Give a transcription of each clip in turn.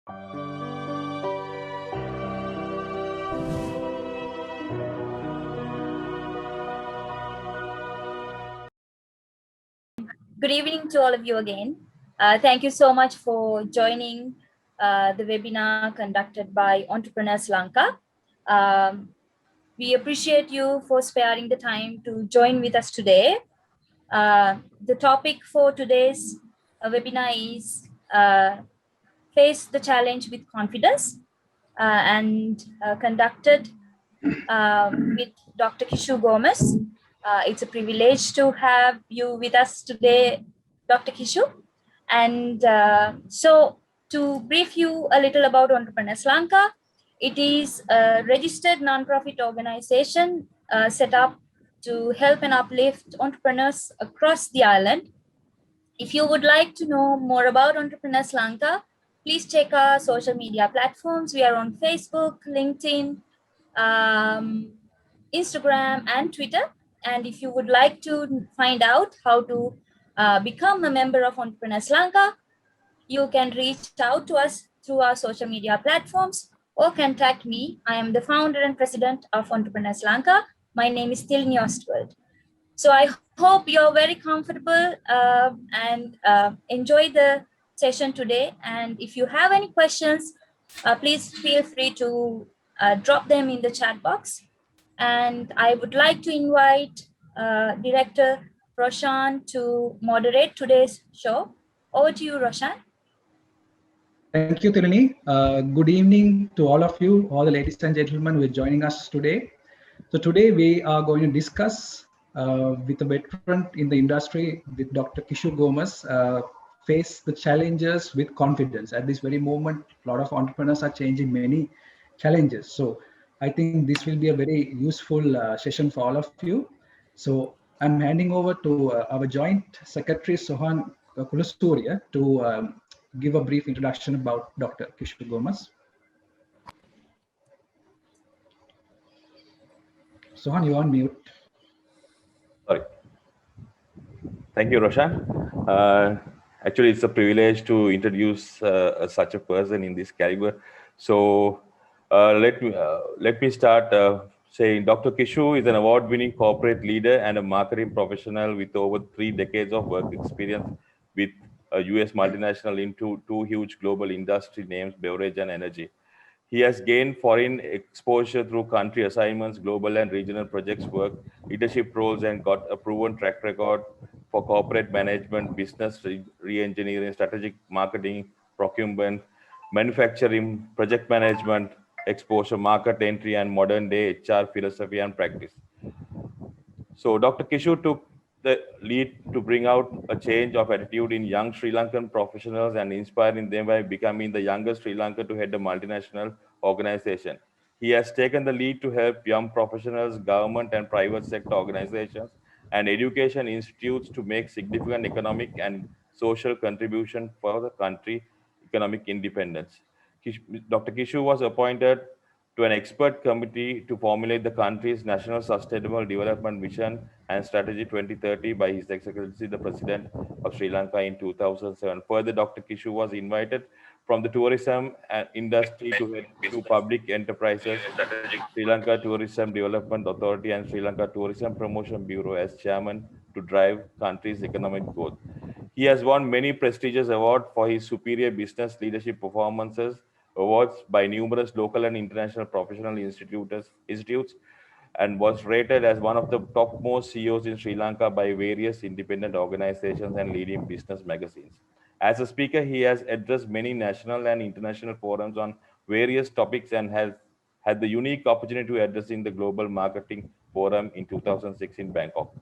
Good evening to all of you again. Thank you so much for joining the webinar conducted by Entrepreneurs Lanka. We appreciate you for sparing the time to join with us today. The topic for today's webinar is Face the Challenge with Confidence and conducted with Dr. Kishu Gomez. It's a privilege to have you with us today, Dr. Kishu. And so, to brief you a little about Entrepreneurs Lanka, it is a registered nonprofit organization set up to help and uplift entrepreneurs across the island. If you would like to know more about Entrepreneurs Lanka, please check our social media platforms. We are on Facebook, LinkedIn, Instagram, and Twitter. And if you would like to find out how to become a member of Entrepreneurs Lanka, you can reach out to us through our social media platforms or contact me. I am the founder and president of Entrepreneurs Lanka. My name is Tilni Ostwald. So I hope you're very comfortable and enjoy the session today. And if you have any questions, please feel free to drop them in the chat box. And I would like to invite Director Roshan to moderate today's show. Over to you, Roshan. Thank you, Tilini. Good evening to all of you, all the ladies and gentlemen who are joining us today. So today we are going to discuss with a veteran in the industry, with Dr. Kishu Gomez, face the challenges with confidence. At this very moment, a lot of entrepreneurs are changing many challenges. So I think this will be a very useful session for all of you. So I'm handing over to our Joint Secretary, Sohan Kulusturia, to give a brief introduction about Dr. Kishu Gomez. Sohan, you're on mute. Sorry. Thank you, Roshan. Actually, it's a privilege to introduce such a person in this caliber. So let me start saying Dr. Kishu is an award-winning corporate leader and a marketing professional with over 3 decades of work experience with a US multinational into 2 huge global industry names, beverage and energy. He has gained foreign exposure through country assignments, global and regional projects work, leadership roles, and got a proven track record for corporate management, business re-engineering, strategic marketing, procurement, manufacturing, project management, exposure, market entry, and modern day HR philosophy and practice. So Dr. Kishu took the lead to bring out a change of attitude in young Sri Lankan professionals and inspiring them by becoming the youngest Sri Lankan to head a multinational organization. He has taken the lead to help young professionals, government and private sector organizations, and education institutes to make significant economic and social contribution for the country economic independence. Dr. Kishu was appointed to an expert committee to formulate the country's National Sustainable Development Mission and Strategy 2030 by His Excellency the President of Sri Lanka in 2007. Further, Dr. Kishu was invited from the tourism industry to head to public enterprises, Sri Lanka Tourism Development Authority and Sri Lanka Tourism Promotion Bureau as chairman to drive country's economic growth. He has won many prestigious awards for his superior business leadership performances, awards by numerous local and international professional institutes, and was rated as one of the topmost CEOs in Sri Lanka by various independent organizations and leading business magazines. As a speaker, he has addressed many national and international forums on various topics and has had the unique opportunity to address in the Global Marketing Forum in 2006 in Bangkok.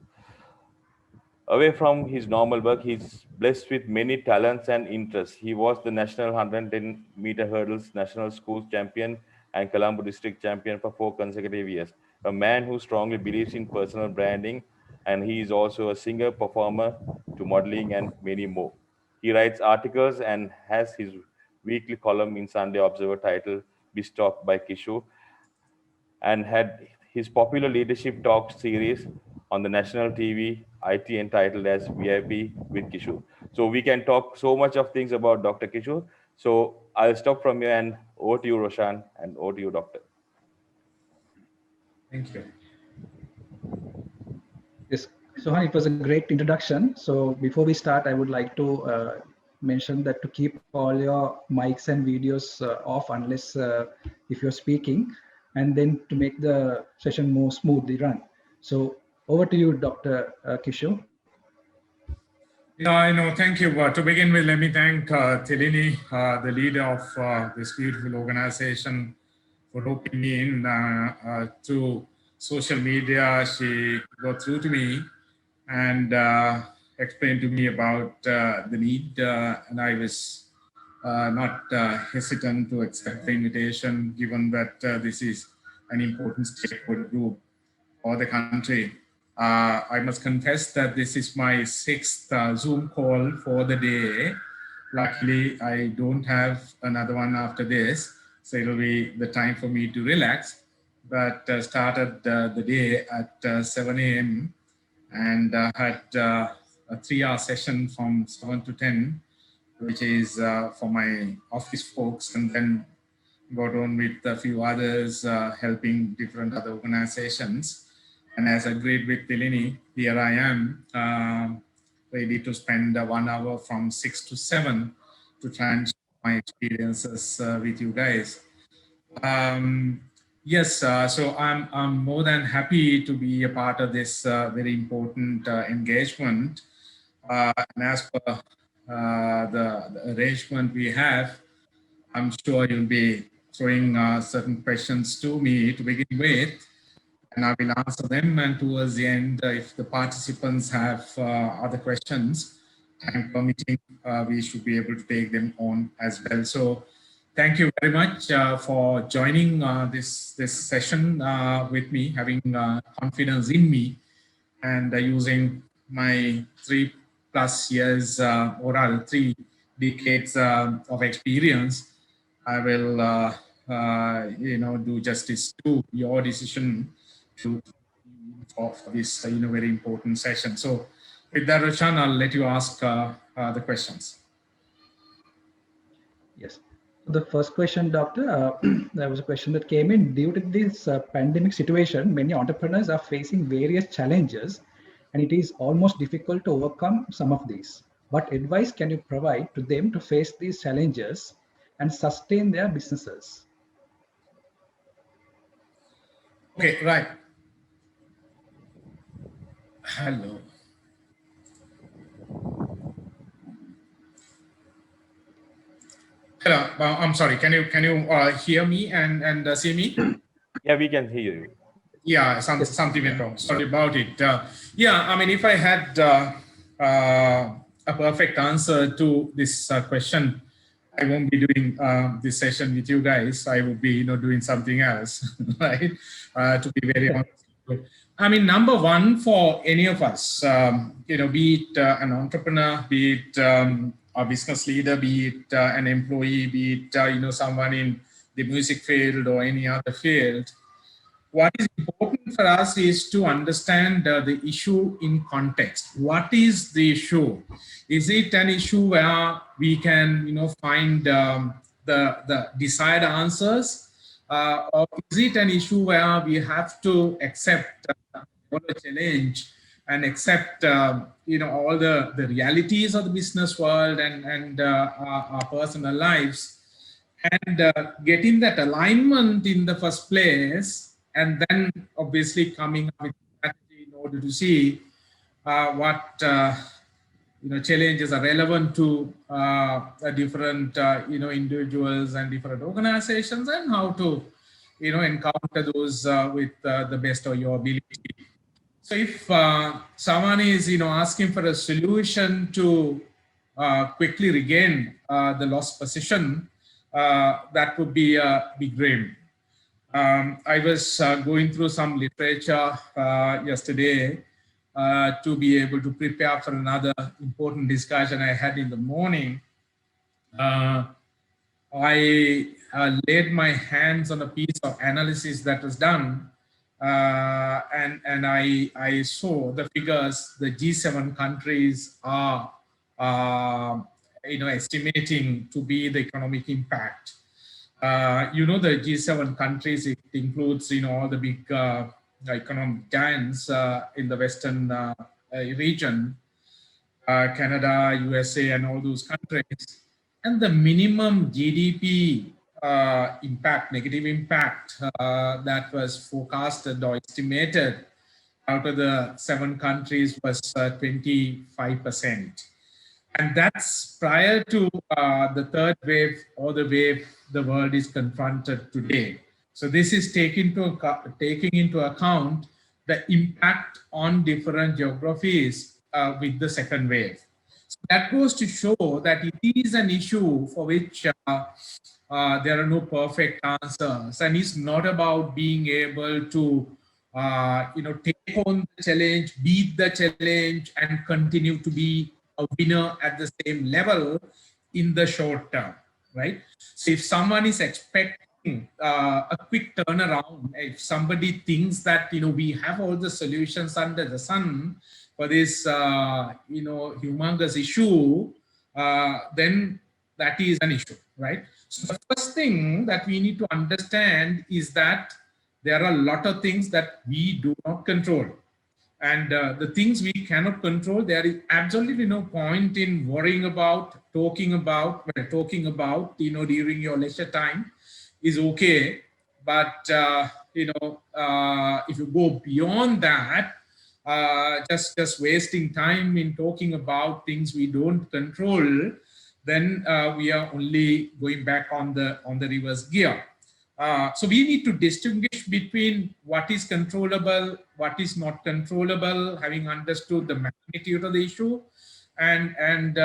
Away from his normal work, he's blessed with many talents and interests. He was the national 110-meter hurdles national schools champion and Colombo district champion for 4 consecutive years. A man who strongly believes in personal branding, and he is also a singer, performer, to modeling and many more. He writes articles and has his weekly column in Sunday Observer titled Talk by Kishu, and had his popular leadership talk series on the national TV, IT, entitled as VIP with Kishu. So we can talk so much of things about Dr. Kishu. So I'll stop from here and over to you, Roshan, and over to you, Doctor. Thank you. Yes, Sohan, it was a great introduction. So before we start, I would like to mention that to keep all your mics and videos off unless if you're speaking, and then to make the session more smoothly run. So over to you, Dr. Kishore. I know. Thank you. To begin with, let me thank Thelini, the leader of this beautiful organization, for roping me in through social media. She got through to me and explained to me about the need, and I was not hesitant to accept the invitation, given that this is an important stakeholder group for the country. I must confess that this is my 6th Zoom call for the day. Luckily, I don't have another one after this, so it'll be the time for me to relax. But started the day at 7 a.m. and had a 3-hour session from 7 to 10, which is for my office folks, and then got on with a few others, helping different other organizations. And as agreed with Thelini, here I am, ready to spend 1 hour from 6 to 7 to try and share my experiences with you guys. Yes, so I'm more than happy to be a part of this very important engagement. And as per the arrangement we have, I'm sure you'll be throwing certain questions to me to begin with, and I will answer them. And towards the end, if the participants have other questions, time permitting, we should be able to take them on as well. So thank you very much for joining this session with me, having confidence in me, and using my 3+ years or rather 3 decades of experience. I will do justice to your decision for this very important session. So with that, Roshan, I'll let you ask the questions. Yes. The first question, Doctor, there was a question that came in. Due to this pandemic situation, many entrepreneurs are facing various challenges, and it is almost difficult to overcome some of these. What advice can you provide to them to face these challenges and sustain their businesses? Okay, right. Hello. Hello. I'm sorry. Can you hear me and see me? Yeah, we can hear you. Yeah, something went wrong. Sorry about it. Yeah, I mean, if I had a perfect answer to this question, I won't be doing this session with you guys. I would be, doing something else, right? To be very honest. I mean, number one for any of us, be it an entrepreneur, be it a business leader, be it an employee, be it someone in the music field or any other field. What is important for us is to understand the issue in context. What is the issue? Is it an issue where we can, find the desired answers, or is it an issue where we have to accept the challenge and accept, all the realities of the business world and our personal lives, and getting that alignment in the first place, and then obviously coming up with strategy in order to see what challenges are relevant to different individuals and different organizations, and how to encounter those with the best of your ability. So if someone is asking for a solution to quickly regain the lost position, that would be a big dream. I was going through some literature yesterday to be able to prepare for another important discussion I had in the morning. I laid my hands on a piece of analysis that was done, and I saw the figures. The G7 countries are estimating to be the economic impact. The G7 countries, it includes, all the big economic giants in the Western region, Canada, USA, and all those countries. And the minimum GDP impact, negative impact that was forecasted or estimated out of the 7 countries was 25%. And that's prior to the third wave or the wave the world is confronted today. So this is taking into account the impact on different geographies with the second wave. So that goes to show that it is an issue for which there are no perfect answers, and it's not about being able to take on the challenge, beat the challenge, and continue to be a winner at the same level in the short term, right? So if someone is expecting a quick turnaround, if somebody thinks that, we have all the solutions under the sun for this, humongous issue, then that is an issue, right? So the first thing that we need to understand is that there are a lot of things that we do not control. And the things we cannot control, there is absolutely no point in worrying about, talking about, during your leisure time is okay. But, if you go beyond that, just wasting time in talking about things we don't control, then we are only going back on the reverse gear. So we need to distinguish between what is controllable, what is not controllable, having understood the magnitude of the issue, and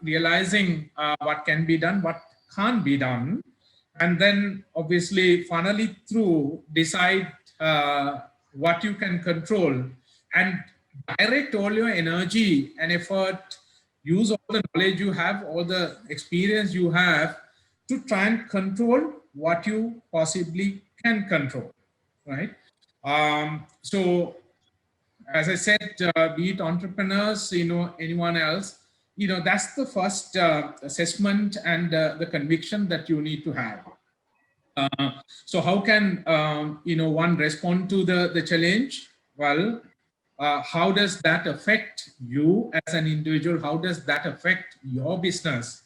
realizing what can be done, what can't be done, and then obviously funnel it through, decide what you can control, and direct all your energy and effort, use all the knowledge you have, all the experience you have to try and control what you possibly can control, right? So as I said, be it entrepreneurs, anyone else, that's the first assessment and the conviction that you need to have. So how can, one respond to the challenge? Well, how does that affect you as an individual? How does that affect your business?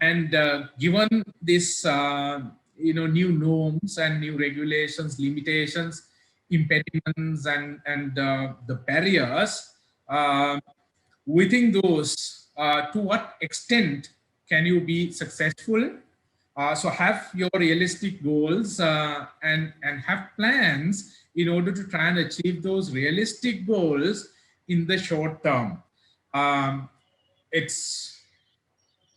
And given this, new norms and new regulations, limitations, impediments, and the barriers, within those, to what extent can you be successful? So have your realistic goals and have plans in order to try and achieve those realistic goals in the short term. It's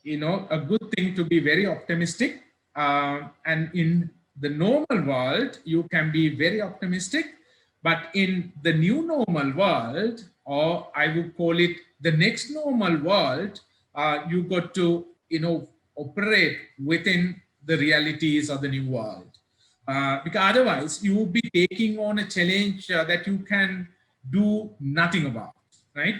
a good thing to be very optimistic, and in the normal world you can be very optimistic, but in the new normal world, or I would call it the next normal world, you got to operate within the realities of the new world, because otherwise you will be taking on a challenge that you can do nothing about, right?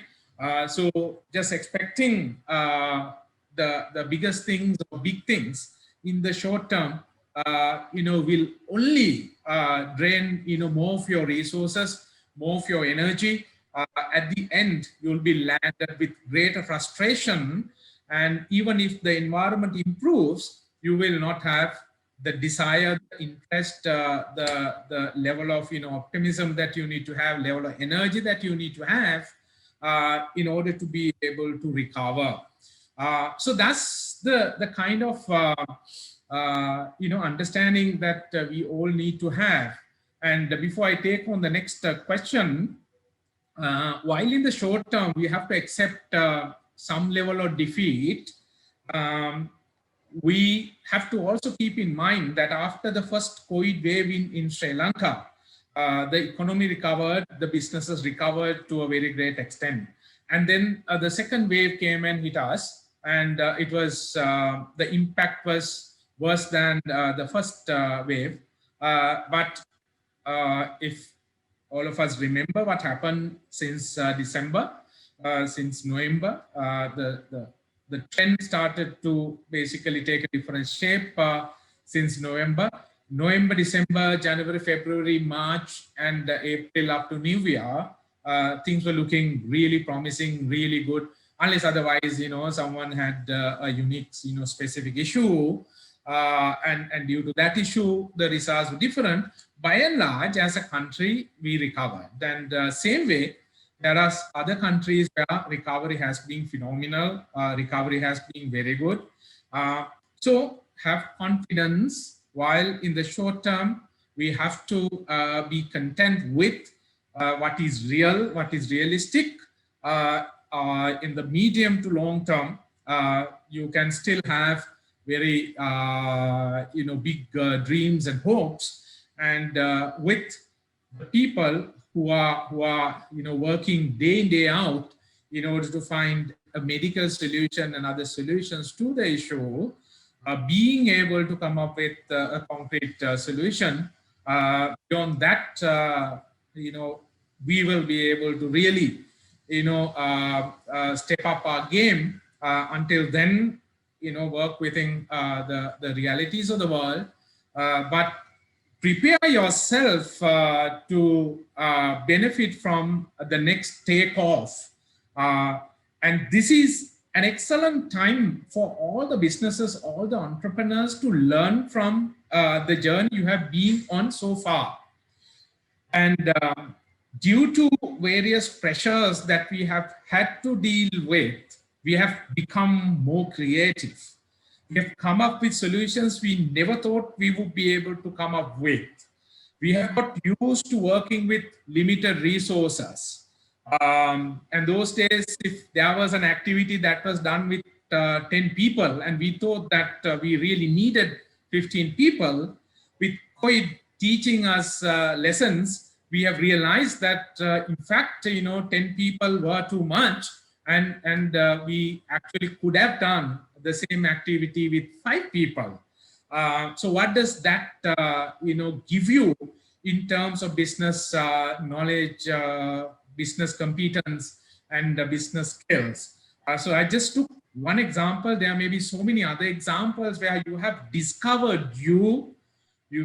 So just expecting the biggest things or big things in the short term, will only drain, more of your resources, more of your energy. At the end, you'll be landed with greater frustration. And even if the environment improves, you will not have the desired interest, the level of, optimism that you need to have, level of energy that you need to have in order to be able to recover. So that's the kind of understanding that we all need to have. And before I take on the next question, while in the short term we have to accept some level of defeat, we have to also keep in mind that after the first COVID wave in Sri Lanka, the economy recovered, the businesses recovered to a very great extent. And then the second wave came and hit us, and it was, the impact was worse than the first wave. But if all of us remember what happened since December, since November, the the trend started to basically take a different shape since November. November, December, January, February, March, and April up to New Year, things were looking really promising, really good. Unless otherwise, someone had a unique, specific issue, and due to that issue, the results were different. By and large, as a country, we recovered. And same way, there are other countries where recovery has been phenomenal. Recovery has been very good. So have confidence. While in the short term, we have to be content with what is real, what is realistic. In the medium to long term, you can still have very big dreams and hopes. And with the people who are working day in, day out in order to find a medical solution and other solutions to the issue, being able to come up with a concrete solution. Beyond that, we will be able to really, step up our game. Until then, work within the realities of the world, but prepare yourself to benefit from the next takeoff. And this is an excellent time for all the businesses, all the entrepreneurs to learn from the journey you have been on so far. And due to various pressures that we have had to deal with, we have become more creative. We have come up with solutions we never thought we would be able to come up with. We have got used to working with limited resources. And those days, if there was an activity that was done with 10 people and we thought that we really needed 15 people, with COVID teaching us lessons, we have realized that in fact, 10 people were too much, and we actually could have done the same activity with 5 people. So what does that give you in terms of business knowledge, business competence, and business skills? So I just took one example. There may be so many other examples where you have discovered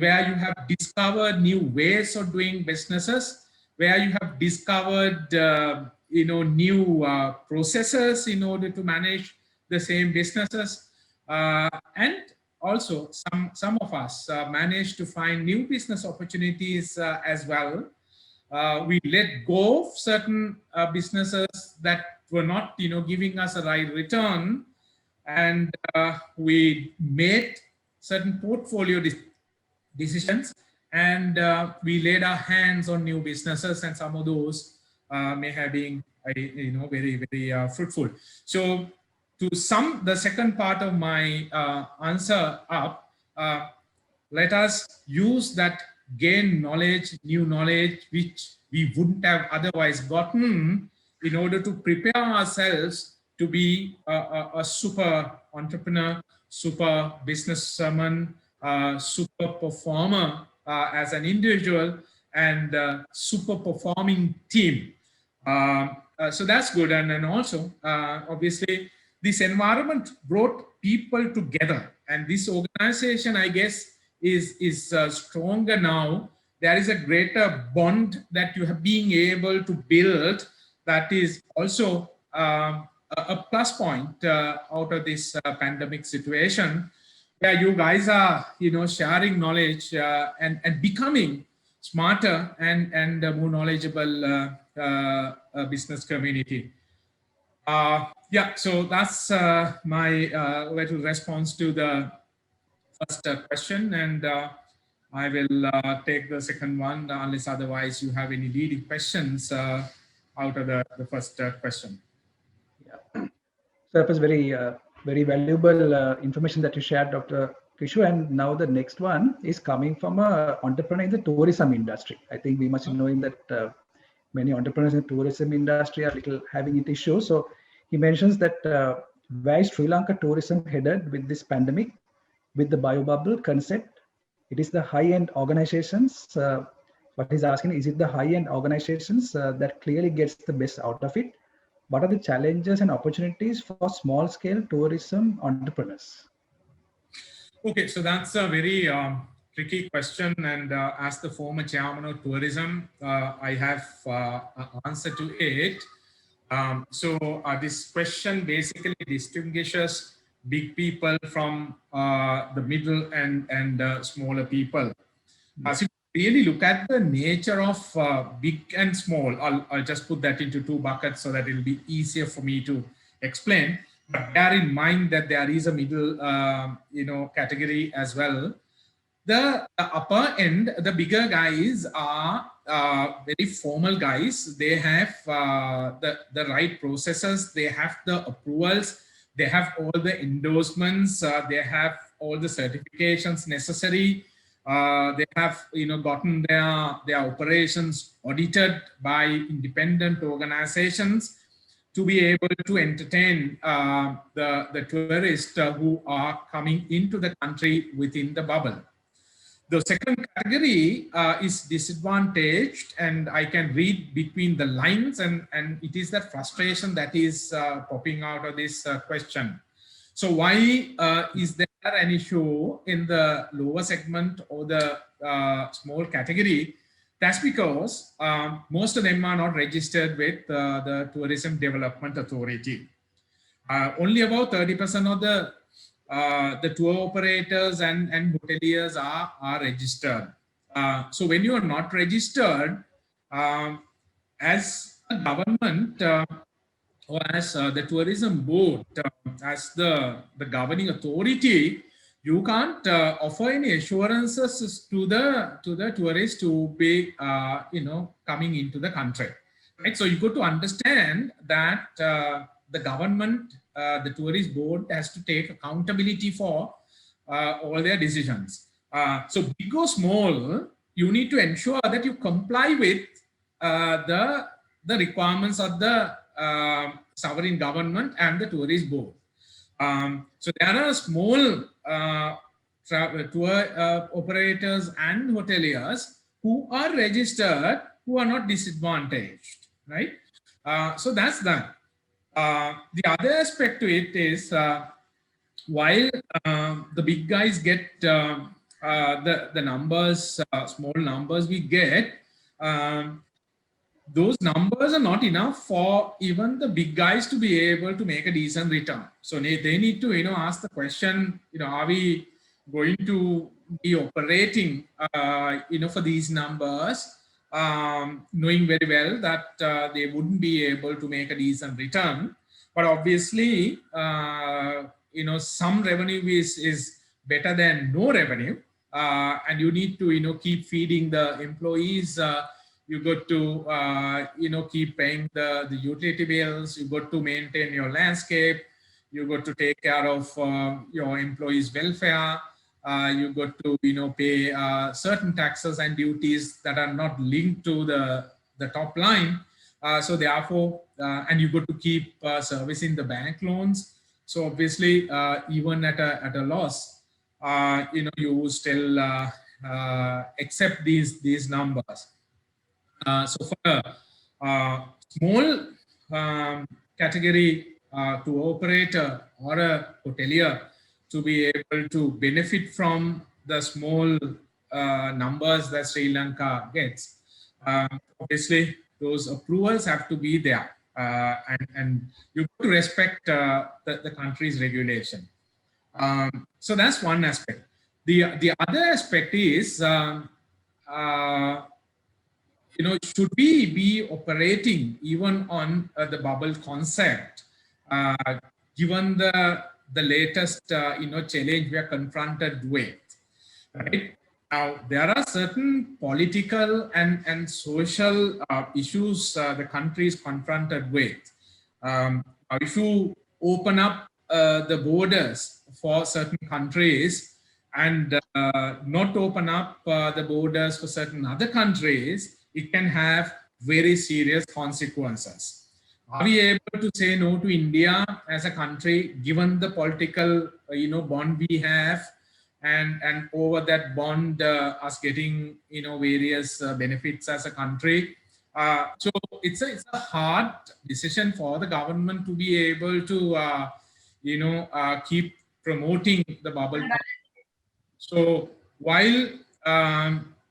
where you have discovered new ways of doing businesses, where you have discovered new processes in order to manage the same businesses, and also some of us managed to find new business opportunities as well. We let go of certain businesses that were not giving us a right return, and we made certain portfolio decisions, and we laid our hands on new businesses, and some of those may have been very, very fruitful. So to sum the second part of my answer up, let us use that gain knowledge, new knowledge, which we wouldn't have otherwise gotten, in order to prepare ourselves to be a super entrepreneur, super businessman, super performer as an individual, and super performing team. So that's good. And then also, obviously, this environment brought people together, and this organization, I guess, is stronger now. There is a greater bond that you have been able to build, that is also a plus point out of this pandemic situation, where you guys are sharing knowledge and becoming smarter and more knowledgeable business community. Yeah, so that's my little response to the first question, and I will take the second one unless otherwise you have any leading questions out of the first question. Yeah. So that was very very valuable information that you shared, Dr. Kishu. And now the next one is coming from an entrepreneur in the tourism industry. I think we must know that many entrepreneurs in the tourism industry are having issues. So he mentions that where is Sri Lanka tourism headed with this pandemic, with the biobubble concept? It is the high-end organizations. What he's asking, is it the high-end organizations that clearly gets the best out of it, what are the challenges and opportunities for small scale tourism entrepreneurs? Okay, so that's a very tricky question, and as the former chairman of tourism, I have an answer to it. This question basically distinguishes big people from the middle and smaller people. So if you really look at the nature of big and small, I'll just put that into two buckets so that it'll be easier for me to explain. But bear in mind that there is a middle, category as well. The upper end, the bigger guys are very formal guys. They have the right processes. They have the approvals. They have all the endorsements. They have all the certifications necessary. They have gotten their operations audited by independent organizations to be able to entertain the tourists who are coming into the country within the bubble. The second category is disadvantaged, and I can read between the lines, and it is that frustration that is popping out of this question. So why is there an issue in the lower segment or the small category? That's because most of them are not registered with the Tourism Development Authority. Only about 30% of the tour operators and hoteliers are registered. So when you are not registered, as a government or as the tourism board, as the governing authority, you can't offer any assurances to the tourists to be coming into the country, right? So you got to understand that the government, the tourist board, has to take accountability for all their decisions. So big or small, you need to ensure that you comply with the requirements of the sovereign government and the tourist board. So there are small tour operators and hoteliers who are registered, who are not disadvantaged, right? So that's that. The other aspect to it is while the big guys get the numbers, small numbers we get, those numbers are not enough for even the big guys to be able to make a decent return. So they need to, ask the question, are we going to be operating, for these numbers, knowing very well that they wouldn't be able to make a decent return. But obviously, some revenue is better than no revenue. And you need to, keep feeding the employees. You got to, keep paying the utility bills. You got to maintain your landscape. You got to take care of your employees' welfare. You got to, pay certain taxes and duties that are not linked to the top line. So therefore, and you got to keep servicing the bank loans. So obviously, even at a loss, you still accept these numbers. So for a small category tour operator or a hotelier to be able to benefit from the small numbers that Sri Lanka gets, obviously those approvals have to be there, and you have to respect the country's regulation. So that's one aspect. The other aspect is, should we be operating even on the bubble concept, given the latest challenge we are confronted with, right? Now, there are certain political and social issues the country is confronted with. If you open up the borders for certain countries and not open up the borders for certain other countries, it can have very serious consequences. Are we able to say no to India as a country, given the political, bond we have, and over that bond, us getting, various benefits as a country? So it's a hard decision for the government to be able to, keep promoting the bubble. So while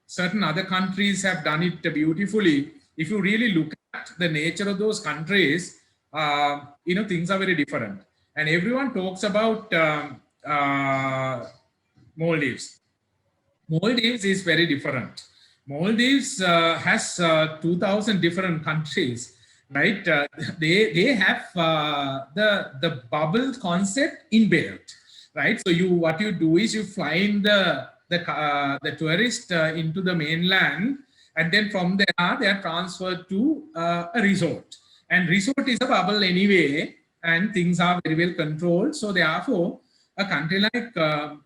certain other countries have done it beautifully, if you really look at the nature of those countries, things are very different. And everyone talks about Maldives. Maldives is very different. Maldives has 2,000 different countries, right? They have the bubble concept inbuilt, right? So what you do is you fly in the tourist into the mainland, and then from there they are transferred to a resort. And resort is a bubble anyway, and things are very well controlled. So therefore, a country like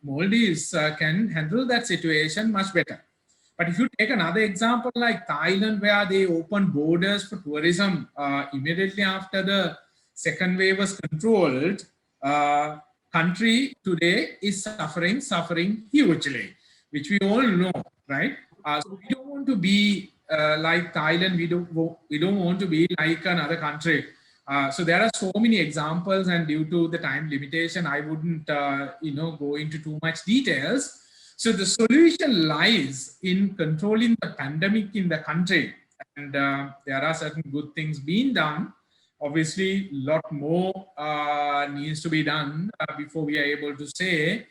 Maldives can handle that situation much better. But if you take another example like Thailand, where they opened borders for tourism immediately after the second wave was controlled, country today is suffering hugely, which we all know, right? So we don't want to be like Thailand. We don't want to be like another country. So there are so many examples, and due to the time limitation, I wouldn't, go into too much details. So the solution lies in controlling the pandemic in the country, and there are certain good things being done. Obviously, a lot more needs to be done before we are able to say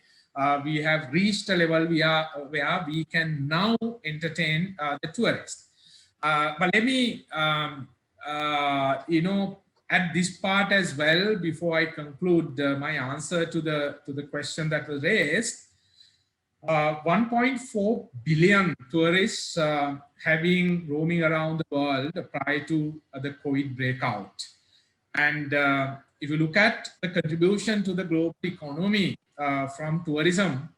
we have reached a level where we can now entertain the tourists. But let me, at this part as well, before I conclude my answer to the question that was raised, 1.4 billion tourists having roaming around the world prior to the COVID breakout. And if you look at the contribution to the global economy from tourism,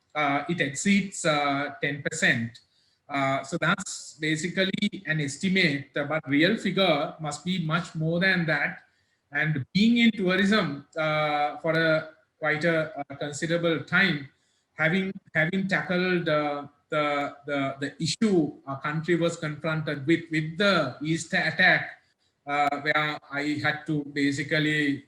it exceeds 10%. So that's basically an estimate, but real figure must be much more than that. And being in tourism for quite a considerable time, having tackled the issue our country was confronted with the Easter attack, where I had to basically,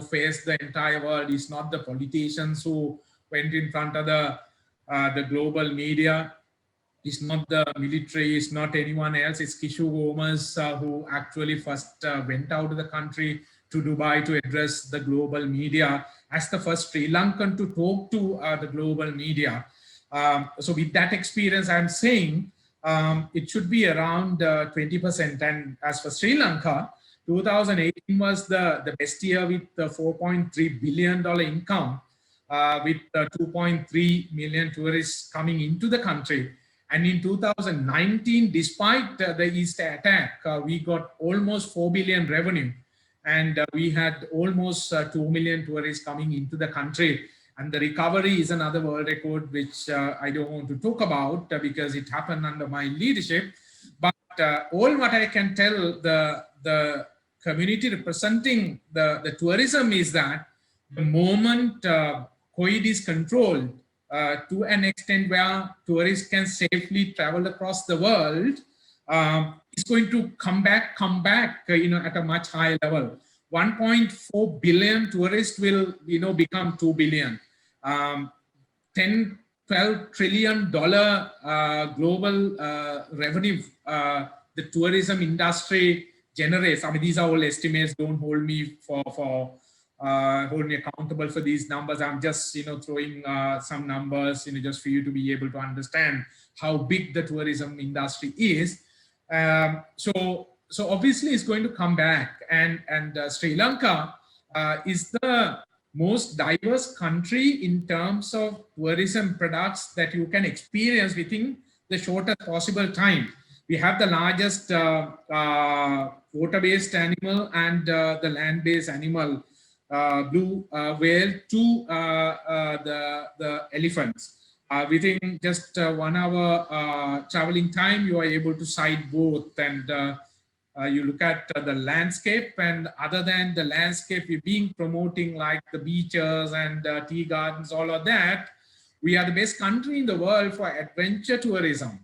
face the entire world. It's not the politicians who went in front of the global media. It's not the military. It's not anyone else. It's Kishu Gomez who actually first went out of the country to Dubai to address the global media as the first Sri Lankan to talk to the global media. So with that experience, I'm saying it should be around 20%. And as for Sri Lanka, 2018 was the best year with the $4.3 billion income, with 2.3 million tourists coming into the country. And in 2019, despite the Easter attack, we got almost 4 billion revenue. And we had almost 2 million tourists coming into the country. And the recovery is another world record, which I don't want to talk about because it happened under my leadership. But all what I can tell the community representing the tourism is that the moment COVID is controlled to an extent where tourists can safely travel across the world, it's going to come back, at a much higher level. 1.4 billion tourists will, become 2 billion. 10, $12 trillion global revenue the tourism industry generates. I mean, these are all estimates. Don't hold me hold me accountable for these numbers. I'm just, throwing some numbers, just for you to be able to understand how big the tourism industry is. So obviously it's going to come back, and Sri Lanka is the most diverse country in terms of tourism products that you can experience within the shortest possible time. We have the largest water-based animal and the land-based animal, blue whale to the elephants. Within just 1 hour traveling time, you are able to sight both, and you look at the landscape, and other than the landscape, we've been promoting like the beaches and tea gardens, all of that. We are the best country in the world for adventure tourism.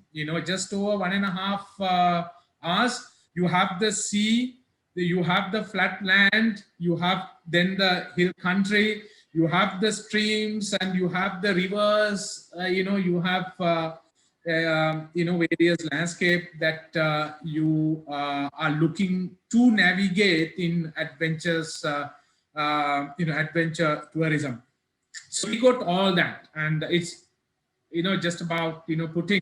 Just over 1.5 hours, you have the sea, you have the flat land, you have then the hill country, you have the streams, and you have the rivers, you have various landscape that you are looking to navigate in adventures, adventure tourism. So we got all that, and it's just about putting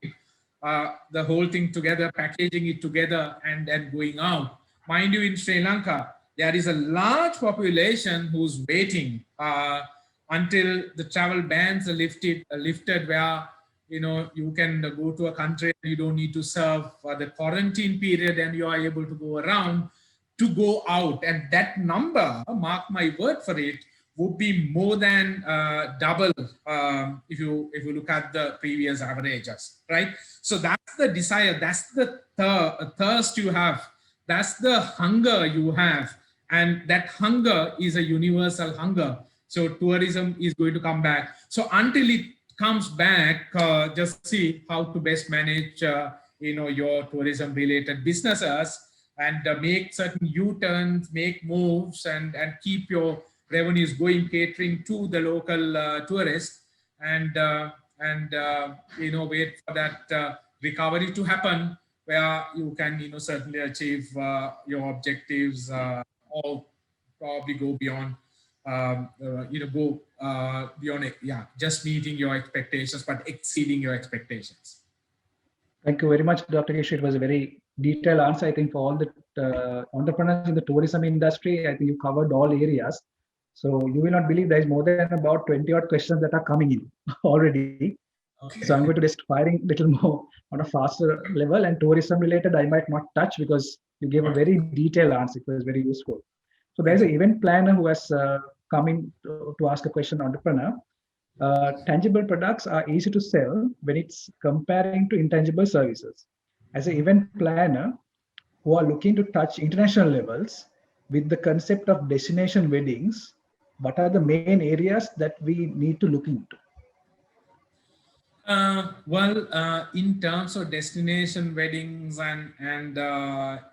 the whole thing together, packaging it together, and going out. Mind you, in Sri Lanka, there is a large population who's waiting until the travel bans are lifted, where you can go to a country and you don't need to serve the quarantine period, and you are able to go around to go out. And that number, mark my word for it, would be more than double if you look at the previous averages, right? So that's the desire, that's the thirst you have, that's the hunger you have, and that hunger is a universal hunger. So tourism is going to come back. So until it comes back, just see how to best manage your tourism related businesses, and make certain U-turns, make moves, and keep your revenues going, catering to the local tourists, and wait for that recovery to happen, where you can certainly achieve your objectives, or probably go beyond beyond it, just meeting your expectations, but exceeding your expectations. Thank you very much, Dr. Kish. It was a very detailed answer, I think, for all the entrepreneurs in the tourism industry. I think you covered all areas. So you will not believe there is more than about 20 odd questions that are coming in already. Okay. So I'm going to just firing a little more on a faster level, and tourism related I might not touch because you gave a very detailed answer. It was very useful. So there's an event planner who has come in to ask a question, entrepreneur. Tangible products are easy to sell when it's comparing to intangible services. As an event planner who are looking to touch international levels with the concept of destination weddings, what are the main areas that we need to look into? In terms of destination weddings and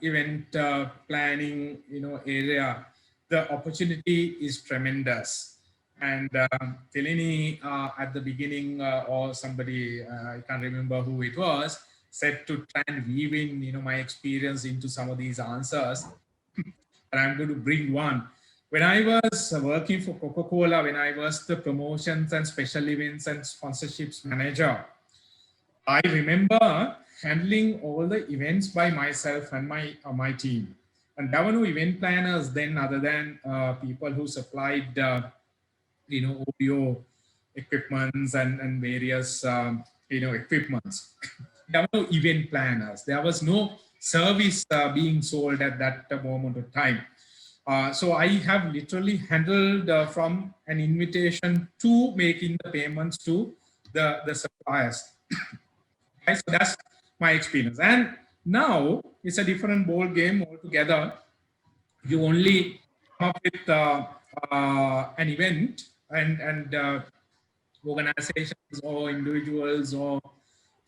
event planning, area, the opportunity is tremendous. And Telini at the beginning, or somebody, I can't remember who it was, said to try and weave in, my experience into some of these answers. And I'm going to bring one. When I was working for Coca-Cola, when I was the promotions and special events and sponsorships manager, I remember handling all the events by myself and my team. And there were no event planners then, other than people who supplied, audio equipments and various, equipments. There were no event planners. There was no service being sold at that moment of time. So I have literally handled from an invitation to making the payments to the suppliers. Right? So that's my experience. And now it's a different ball game altogether. You only come up with an event, and organizations or individuals or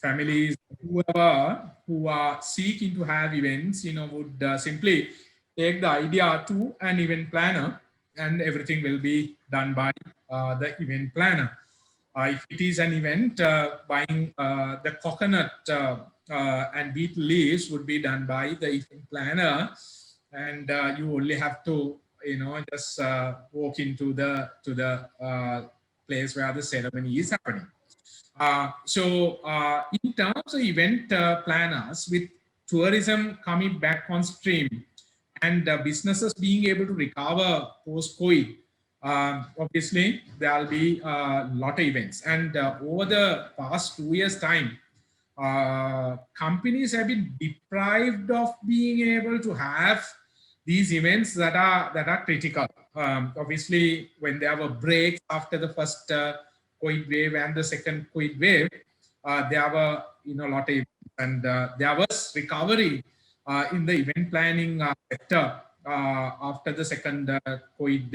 families, whoever who are seeking to have events, would simply take the idea to an event planner, and everything will be done by the event planner. If it is an event, buying the coconut and beetle leaves would be done by the event planner, and you only have to, just walk into the place where the ceremony is happening. In terms of event planners, with tourism coming back on stream and businesses being able to recover post-COVID, obviously there'll be a lot of events. And over the past 2 years' time, companies have been deprived of being able to have these events that are critical. Obviously, when there were breaks after the first COVID wave and the second COVID wave, there were a lot of events, and there was recovery in the event planning sector after the second COVID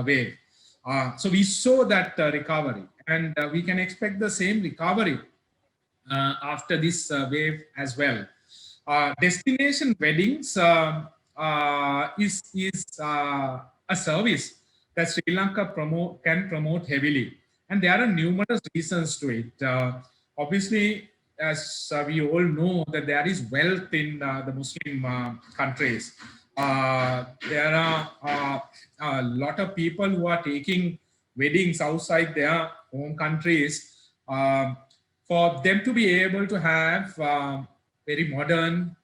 wave. So we saw that recovery, and we can expect the same recovery after this wave as well. destination weddings is a service that Sri Lanka can promote heavily. And there are numerous reasons to it. Obviously, as we all know, that there is wealth in the Muslim countries. There are a lot of people who are taking weddings outside their home countries for them to be able to have very modern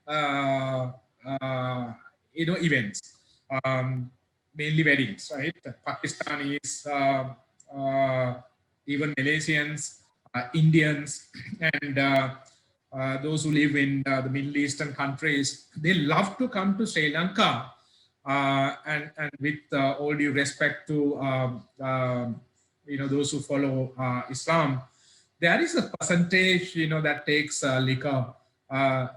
events, mainly weddings, right? Pakistanis, even Malaysians, Indians, and those who live in the Middle Eastern countries, they love to come to Sri Lanka. And with all due respect to those who follow Islam, there is a percentage that takes liquor.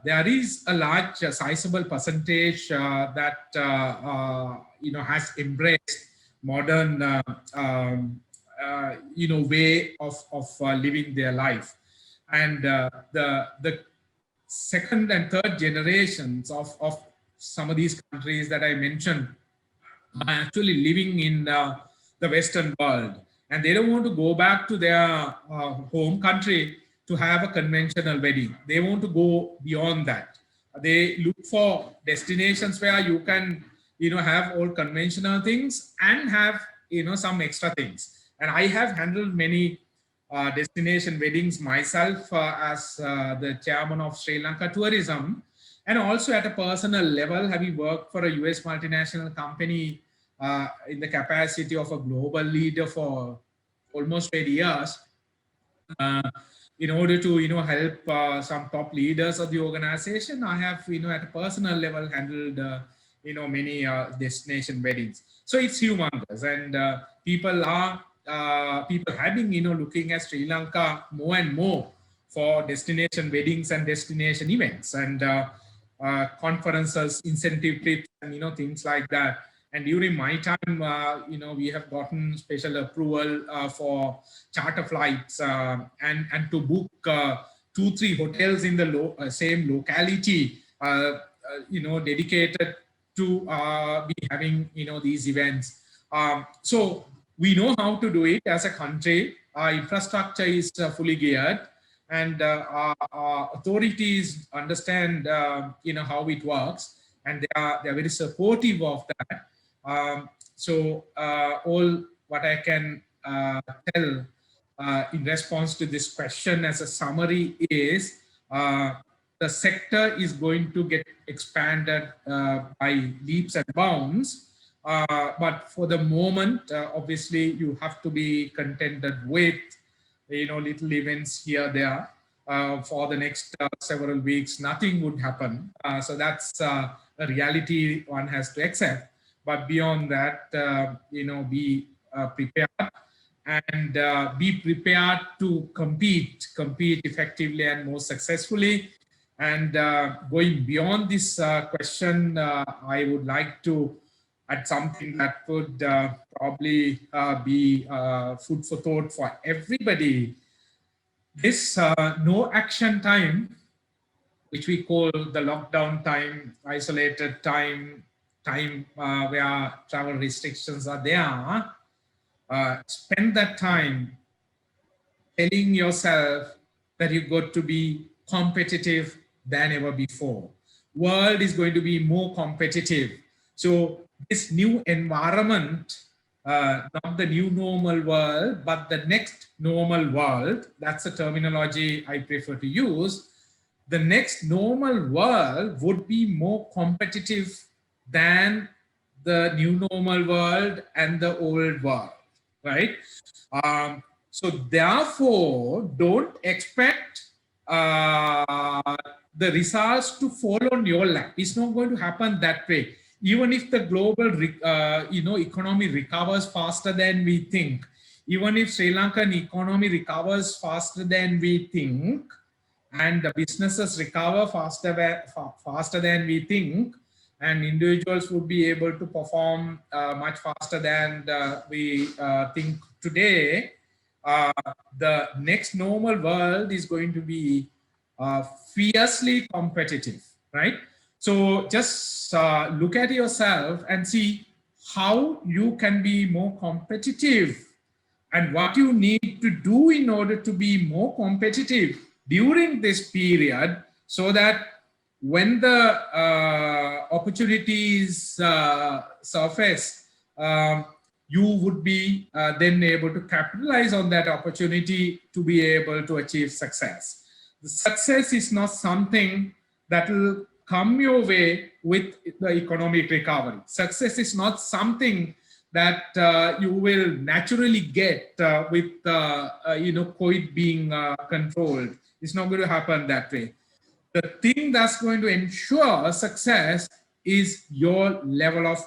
There is a large sizable percentage that has embraced modern way of living their life. And the second and third generations of some of these countries that I mentioned are actually living in the Western world, and they don't want to go back to their home country to have a conventional wedding. They want to go beyond that. They look for destinations where you can have all conventional things and have some extra things. And I have handled many destination weddings myself as the chairman of Sri Lanka Tourism, and also at a personal level, having worked for a US multinational company in the capacity of a global leader for almost 20 years, in order to help some top leaders of the organization. I have at a personal level handled many destination weddings. So it's humongous, and people have been looking at Sri Lanka more and more for destination weddings and destination events, and conferences, incentive trips, and things like that. And during my time, we have gotten special approval for charter flights and to book 2-3 hotels in the same locality, dedicated to be having these events. So we know how to do it as a country. Our infrastructure is fully geared, and our authorities understand how it works, and they are very supportive of that. So all what I can tell in response to this question as a summary is the sector is going to get expanded by leaps and bounds. But for the moment, obviously, you have to be contented with little events here, there. For the next several weeks, nothing would happen. So that's a reality one has to accept. But beyond that, be prepared, and be prepared to compete effectively and more successfully. And going beyond this question, I would like to add something that would probably be food for thought for everybody. This no action time, which we call the lockdown time, isolated time where travel restrictions are there, spend that time telling yourself that you've got to be competitive than ever before. World is going to be more competitive. So this new environment, not the new normal world, but the next normal world, that's the terminology I prefer to use. The next normal world would be more competitive than the new normal world and the old world, right? So therefore, don't expect the results to fall on your lap. It's not going to happen that way. Even if the global economy recovers faster than we think, even if Sri Lankan economy recovers faster than we think, and the businesses recover faster than we think, and individuals would be able to perform much faster than we think today, the next normal world is going to be fiercely competitive, right? So just look at yourself and see how you can be more competitive and what you need to do in order to be more competitive during this period, so that when the opportunities surface, you would be then able to capitalize on that opportunity to be able to achieve success. The success is not something that will come your way with the economic recovery. Success is not something that you will naturally get with COVID being controlled. It's not going to happen that way. The thing that's going to ensure success is your level of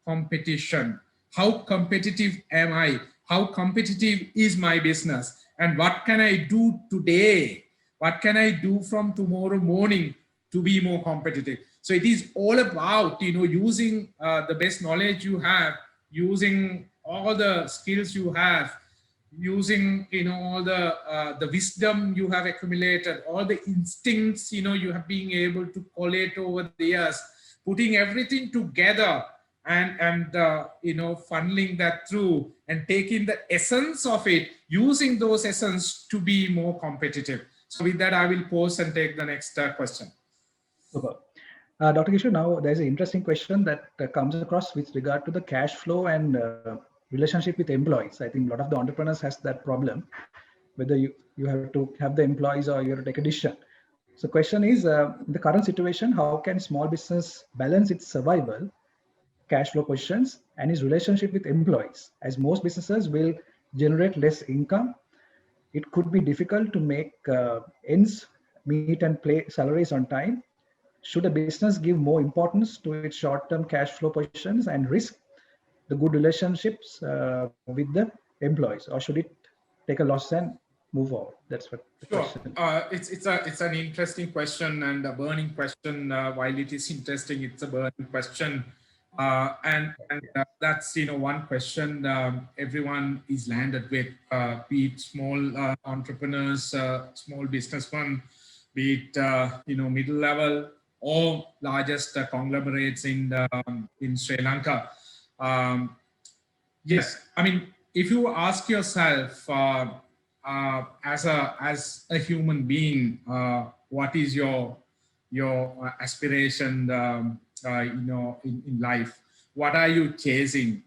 competition. How competitive am I? How competitive is my business? And what can I do today? What can I do from tomorrow morning to be more competitive? So it is all about, using the best knowledge you have, using all the skills you have, using all the wisdom you have accumulated, all the instincts you have been able to collate over the years, putting everything together and funneling that through and taking the essence of it, using those essence to be more competitive. So with that, I will pause and take the next question. Super. Dr. Kishore, now there's an interesting question that comes across with regard to the cash flow and relationship with employees. I think a lot of the entrepreneurs has that problem, whether you have to have the employees or you have to take a decision. So question is, in the current situation, how can small business balance its survival, cash flow positions, and its relationship with employees? As most businesses will generate less income, it could be difficult to make ends meet and pay salaries on time. Should a business give more importance to its short-term cash flow positions and risk the good relationships with the employees, or should it take a loss and move forward? That's what the question. It's an interesting question and a burning question. While it is interesting, it's a burning question, and that's one question everyone is landed with, be it small entrepreneurs, small businessmen, be it middle level or largest conglomerates in Sri Lanka. Yes, I mean, if you ask yourself as a human being, what is your aspiration, in life? What are you chasing?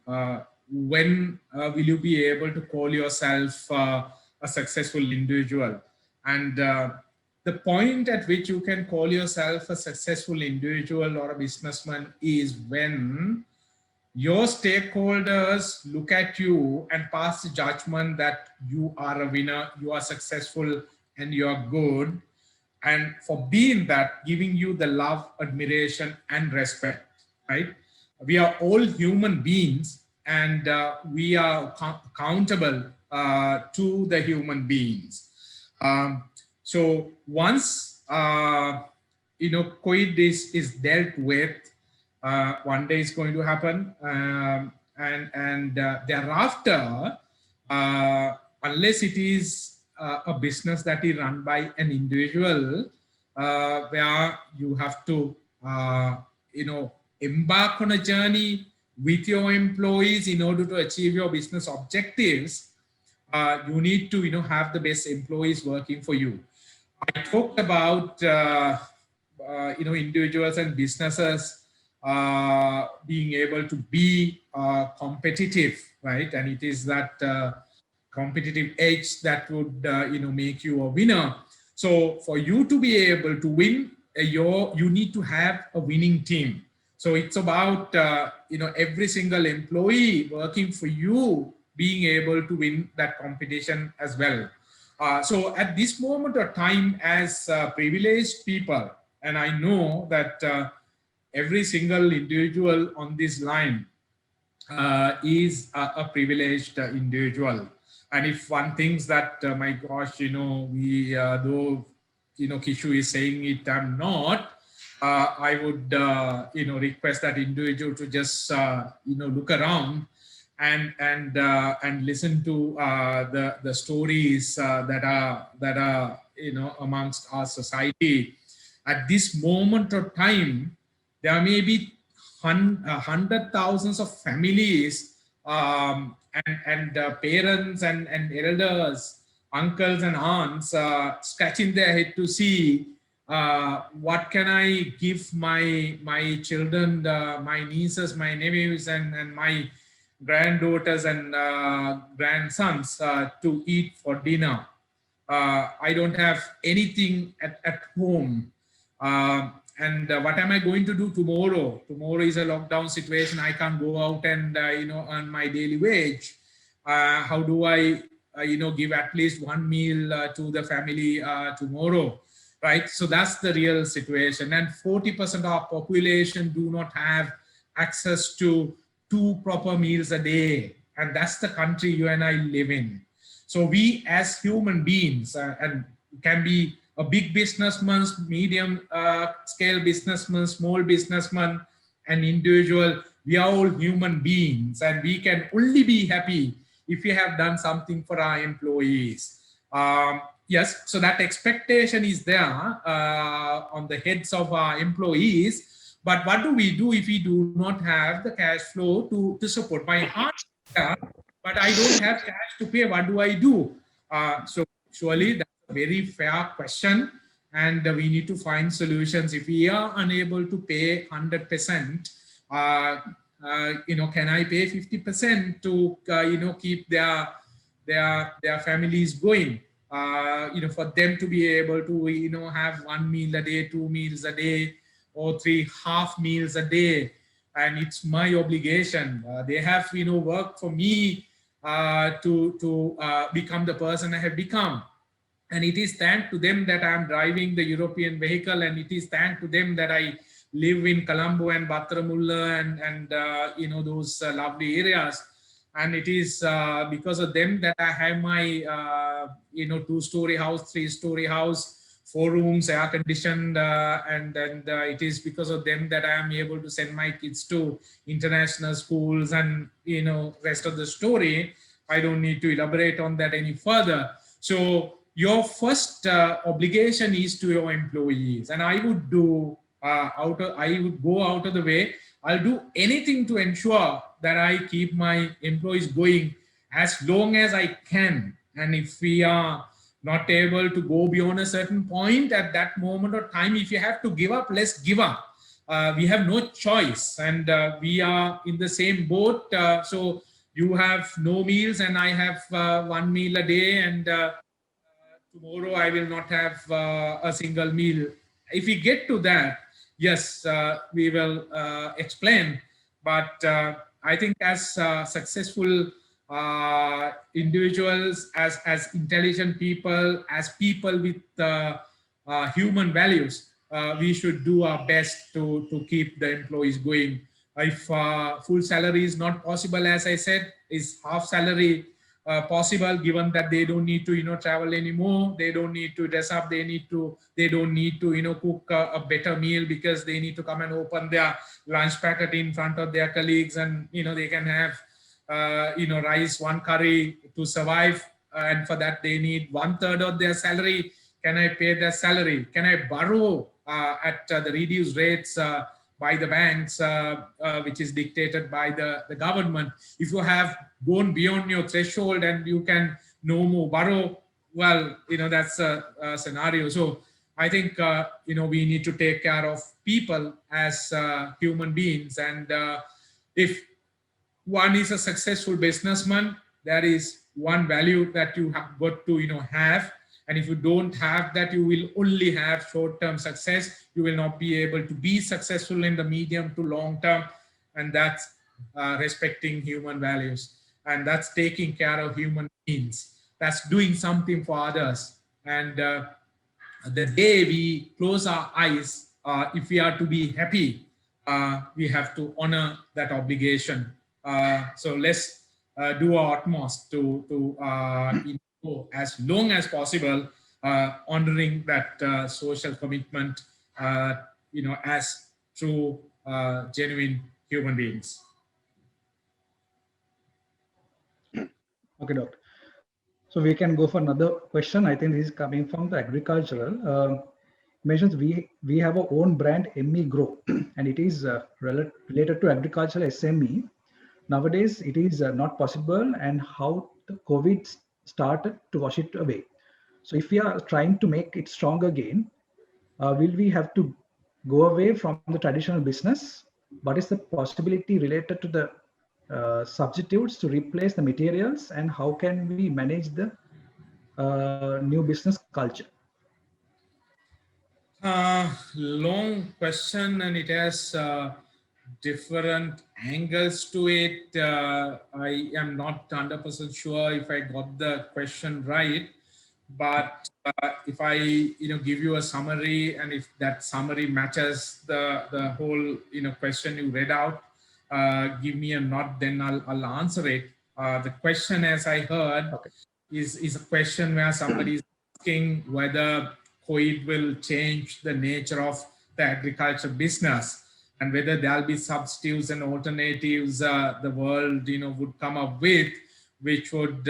When will you be able to call yourself a successful individual? And the point at which you can call yourself a successful individual or a businessman is when your stakeholders look at you and pass the judgment that you are a winner, you are successful, and you are good. And for being that, giving you the love, admiration, and respect, right? We are all human beings, and we are accountable to the human beings. So once COVID is dealt with, one day it's going to happen, and thereafter, unless it is a business that is run by an individual, where you have to embark on a journey with your employees in order to achieve your business objectives, you need to have the best employees working for you. I talked about individuals and businesses being able to be competitive, right? And it is that competitive edge that would make you a winner. So for you to be able to win, you need to have a winning team. So it's about every single employee working for you being able to win that competition as well. So at this moment of time, as privileged people, and I know that every single individual on this line is a privileged individual. And if one thinks that, my gosh, we, though, Kishu is saying it, I'm not, I would, request that individual to just, look around and listen to the stories that are amongst our society. at this moment of time, there may be hundred thousands of families and parents and elders, uncles and aunts scratching their head to see what can I give my children, my nieces, my nephews, and my granddaughters and grandsons to eat for dinner. I don't have anything at home. And what am I going to do tomorrow? Tomorrow is a lockdown situation. I can't go out and, earn my daily wage. How do I, give at least one meal to the family tomorrow? Right. So that's the real situation. And 40% of our population do not have access to 2 proper meals a day. And that's the country you and I live in. So we as human beings, and can be a big businessman, medium scale businessman, small businessman, and individual, we are all human beings, and we can only be happy if we have done something for our employees. Yes, so that expectation is there on the heads of our employees. But what do we do if we do not have the cash flow to support? My heart is there, but I don't have cash to pay. What do I do? So surely that's a very fair question, and we need to find solutions. If we are unable to pay 100%, can I pay 50% to keep their families going? For them to be able to have 1 meal a day, 2 meals a day, or 3 half meals a day, and it's my obligation. They have worked for me to become the person I have become. And it is thanks to them that I am driving the European vehicle, and it is thanks to them that I live in Colombo and Battaramulla and those lovely areas. And it is because of them that I have my 2-story house, 3-story house, 4 rooms, air conditioned, and it is because of them that I am able to send my kids to international schools, and rest of the story I don't need to elaborate on that any further. So your first obligation is to your employees, and I would do I would go out of the way. I'll do anything to ensure that I keep my employees going as long as I can. And if we are not able to go beyond a certain point at that moment of time, if you have to give up, let's give up. We have no choice, and we are in the same boat. So you have no meals and I have 1 meal a day, and tomorrow I will not have a single meal. If we get to that, yes, we will explain. But I think as successful individuals, as intelligent people, as people with human values, we should do our best to keep the employees going. If full salary is not possible, as I said, is half salary possible, given that they don't need to travel anymore, they don't need to dress up, they don't need to cook a better meal, because they need to come and open their lunch packet in front of their colleagues, and they can have rice, 1 curry to survive, and for that they need 1/3 of their salary. Can I pay their salary? Can I borrow at the reduced rates by the banks, which is dictated by the government? If you have gone beyond your threshold and you can no more borrow, well, that's a scenario. So I think, we need to take care of people as human beings. And if one is a successful businessman, there is one value that you have got to, have. And if you don't have that, you will only have short-term success. You will not be able to be successful in the medium to long term. And that's respecting human values. And that's taking care of human beings. That's doing something for others. And the day we close our eyes, if we are to be happy, we have to honor that obligation. So let's do our utmost to as long as possible, honoring that social commitment, as true, genuine human beings. Okay, doctor. So we can go for another question. I think this is coming from the agricultural. mentions we have our own brand, ME Grow, and it is related to agricultural SME. Nowadays, it is not possible, and how the COVID started to wash it away. So if we are trying to make it strong again, will we have to go away from the traditional business? What is the possibility related to the substitutes to replace the materials, and how can we manage the new business culture? Long question, and it has different angles to it. I am not 100% sure if I got the question right, but if I give you a summary, and if that summary matches the whole question you read out, give me a nod, then I'll answer it. The question, as I heard, is a question where somebody is asking whether COVID will change the nature of the agriculture business, and whether there'll be substitutes and alternatives the world would come up with, which would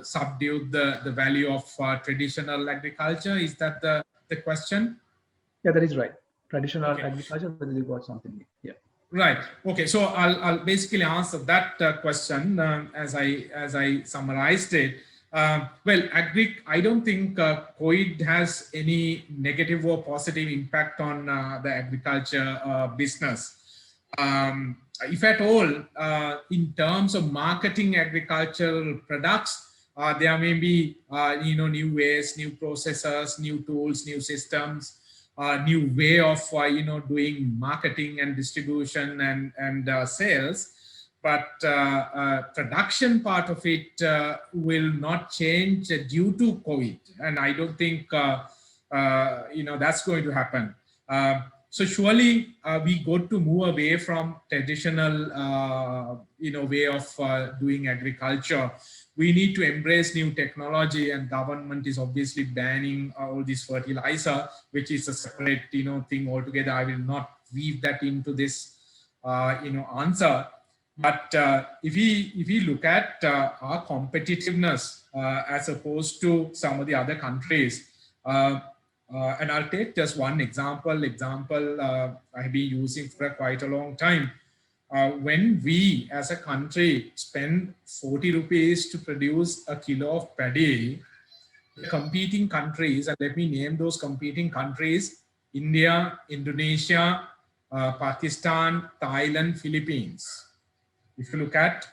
subdue the value of traditional agriculture. Is that the question? Yeah, that is right. Traditional agriculture, whether you got something. Yeah. Right. Okay. So I'll basically answer that question as I summarized it. Well, I don't think COVID has any negative or positive impact on the agriculture business. If at all, in terms of marketing agricultural products, there may be new ways, new processes, new tools, new systems, new way of doing marketing and distribution and sales. But production part of it will not change due to COVID, and I don't think that's going to happen. So surely we got to move away from traditional way of doing agriculture. We need to embrace new technology, and government is obviously banning all this fertilizer, which is a separate thing altogether. I will not weave that into this answer. But if we look at our competitiveness as opposed to some of the other countries, and I'll take just one example I've been using for quite a long time. When we as a country spend 40 rupees to produce a kilo of paddy, the competing countries, and let me name those competing countries: India, Indonesia, Pakistan, Thailand, Philippines. If you look at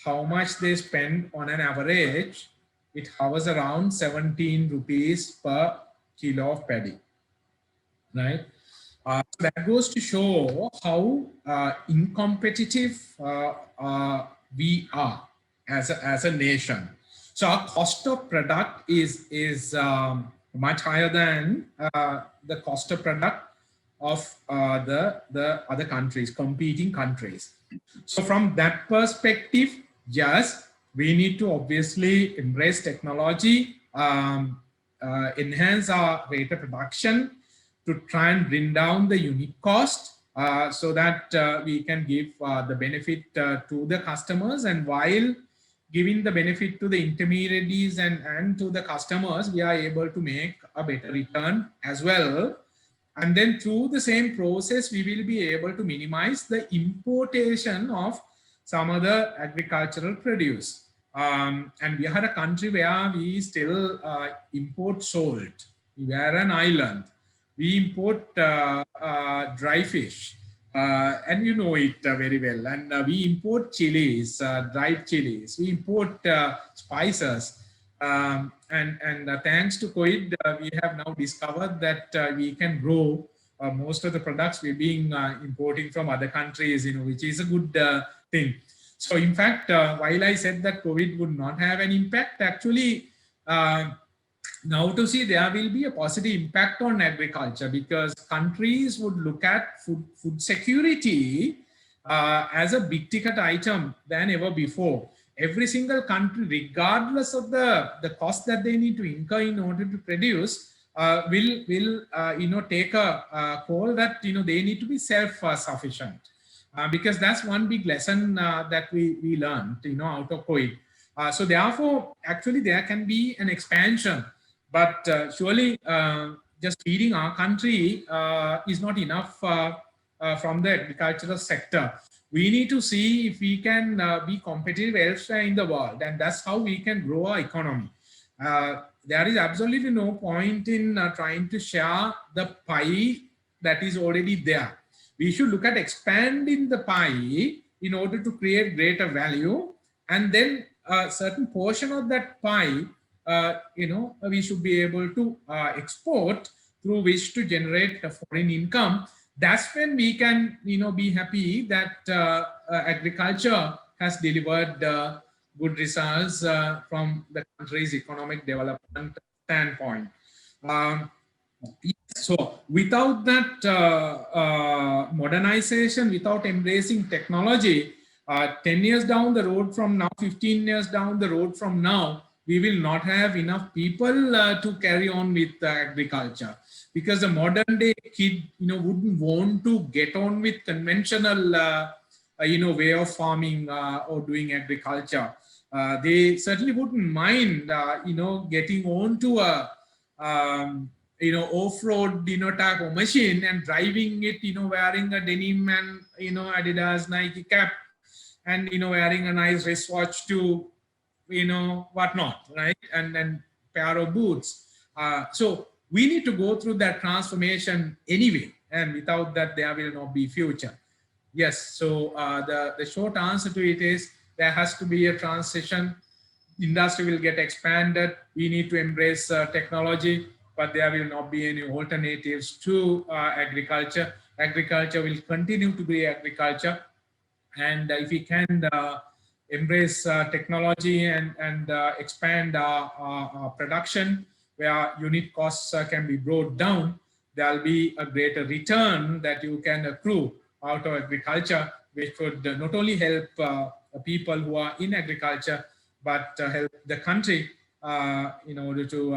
how much they spend on an average, it hovers around 17 rupees per kilo of paddy, right? So that goes to show how uncompetitive we are as a nation. So our cost of product is much higher than the cost of product of the other countries, competing countries. So from that perspective, yes, we need to obviously embrace technology, enhance our rate of production to try and bring down the unit cost so that we can give the benefit to the customers. And while giving the benefit to the intermediaries and to the customers, we are able to make a better return as well. And then through the same process, we will be able to minimize the importation of some other agricultural produce. And we are a country where we still import salt. We are an island. We import dry fish, and you know it very well. And we import chilies, dried chilies. We import spices. And thanks to COVID, we have now discovered that we can grow most of the products we're being importing from other countries, which is a good thing. So in fact, while I said that COVID would not have an impact, actually, now to see there will be a positive impact on agriculture, because countries would look at food security as a big ticket item than ever before. Every single country, regardless of the cost that they need to incur in order to produce, will take a call that they need to be self-sufficient, because that's one big lesson that we learned out of COVID. So therefore, actually, there can be an expansion But surely just feeding our country is not enough from the agricultural sector. We need to see if we can be competitive elsewhere in the world, and that's how we can grow our economy. There is absolutely no point in trying to share the pie that is already there. We should look at expanding the pie in order to create greater value, and then a certain portion of that pie, we should be able to export, through which to generate a foreign income. That's when we can, be happy that agriculture has delivered good results from the country's economic development standpoint. So without that modernization, without embracing technology, 10 years down the road from now, 15 years down the road from now, we will not have enough people to carry on with agriculture, because the modern day kid, wouldn't want to get on with conventional, way of farming or doing agriculture. They certainly wouldn't mind, getting on to a, off-road, type of machine and driving it, wearing a denim and, Adidas, Nike cap, and, wearing a nice wristwatch to, whatnot, right? And pair of boots. So we need to go through that transformation anyway. And without that, there will not be future. Yes. So the short answer to it is there has to be a transition. Industry will get expanded. We need to embrace technology, but there will not be any alternatives to agriculture. Agriculture will continue to be agriculture. And if we can embrace technology and expand our production, where unit costs can be brought down, there will be a greater return that you can accrue out of agriculture, which would not only help people who are in agriculture, but help the country in order to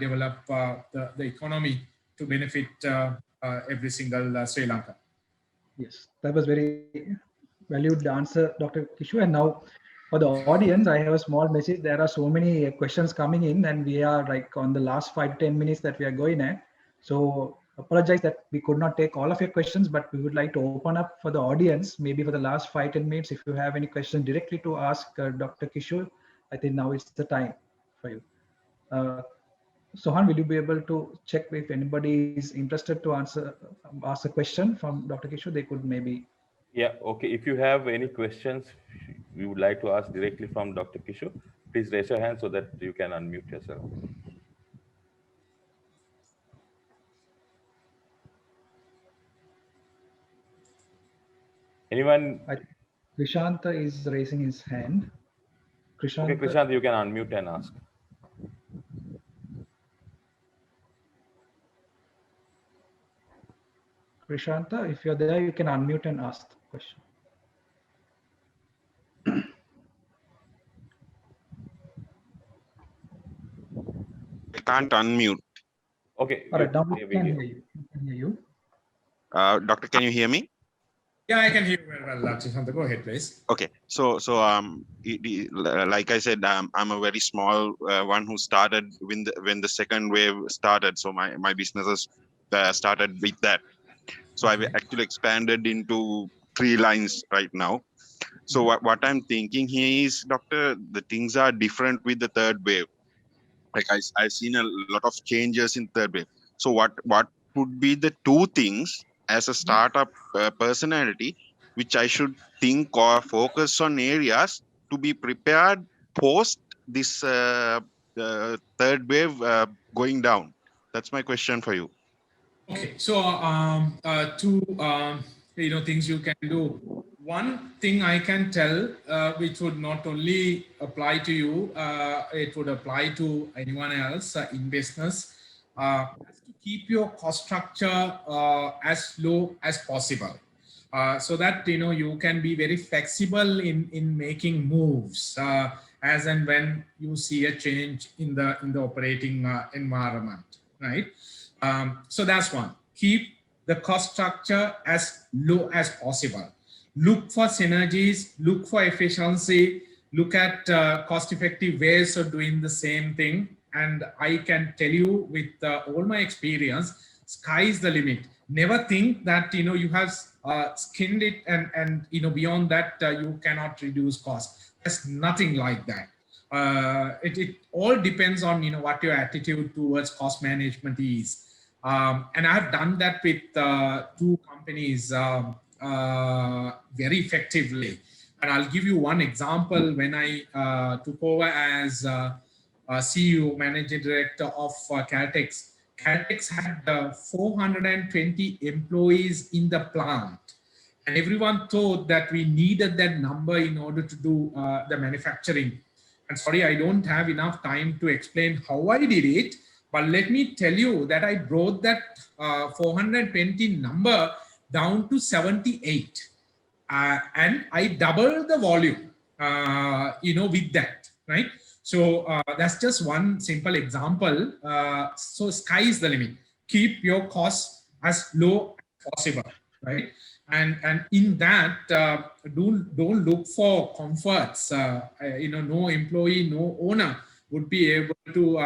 develop the economy to benefit every single Sri Lanka. Yes, that was very valued answer, Dr. Kishu. And now for the audience, I have a small message. There are so many questions coming in, and we are like on the last 5 to 10 minutes that we are going at. So apologize that we could not take all of your questions, but we would like to open up for the audience, maybe for the last 5 to 10 minutes. If you have any questions directly to ask Dr. Kishu, I think now is the time for you. Sohan, will you be able to check if anybody is interested to ask a question from Dr. Kishu? They could maybe. Yeah, okay. If you have any questions you would like to ask directly from Dr. Kishu, please raise your hand so that you can unmute yourself. Anyone? Krishanta is raising his hand. Krishanta. Okay, Krishant, you can unmute and ask. Krishanta, if you're there, you can unmute and ask the question. I can't unmute. Okay. All right, now we can hear you. Can hear you. Doctor, can you hear me? Yeah, I can hear you very well, Krishanta. Go ahead, please. Okay. So like I said, I'm a very small one who started when the second wave started. So my businesses started with that. So I've actually expanded into 3 lines right now. So what I'm thinking here is, Doctor, the things are different with the third wave. Like I've seen a lot of changes in third wave. So what would be the 2 things as a startup personality, which I should think or focus on areas to be prepared post this third wave going down? That's my question for you. Okay, so 2 things you can do. One thing I can tell, which would not only apply to you, it would apply to anyone else in business, is to keep your cost structure as low as possible, so that you can be very flexible in making moves as and when you see a change in the operating environment, right? So that's one. Keep the cost structure as low as possible. Look for synergies, look for efficiency, look at cost-effective ways of doing the same thing, and I can tell you with all my experience, sky is the limit. Never think that you have skinned it and beyond that you cannot reduce cost. There's nothing like that. It all depends on what your attitude towards cost management is. And I've done that with 2 companies very effectively. And I'll give you one example. When I took over as CEO, Managing Director of Caltex, Caltex had 420 employees in the plant. And everyone thought that we needed that number in order to do the manufacturing. And sorry, I don't have enough time to explain how I did it. But let me tell you that I brought that 420 number down to 78. And I doubled the volume, with that, right? So that's just one simple example. So sky is the limit. Keep your costs as low as possible, right? And in that, don't look for comforts. No employee, no owner would be able to,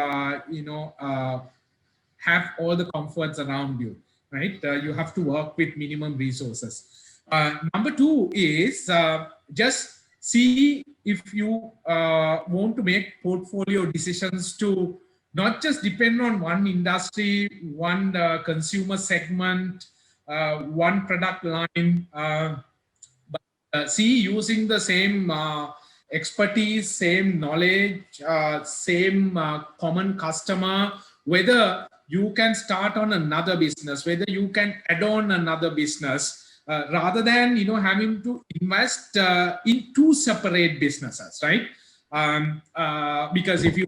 have all the comforts around you, right? You have to work with minimum resources. Number 2 is just see if you want to make portfolio decisions to not just depend on one industry, one consumer segment, one product line, but see using the same expertise, same knowledge, same common customer, whether you can start on another business, whether you can add on another business, rather than having to invest in 2 separate businesses, right? Because if you,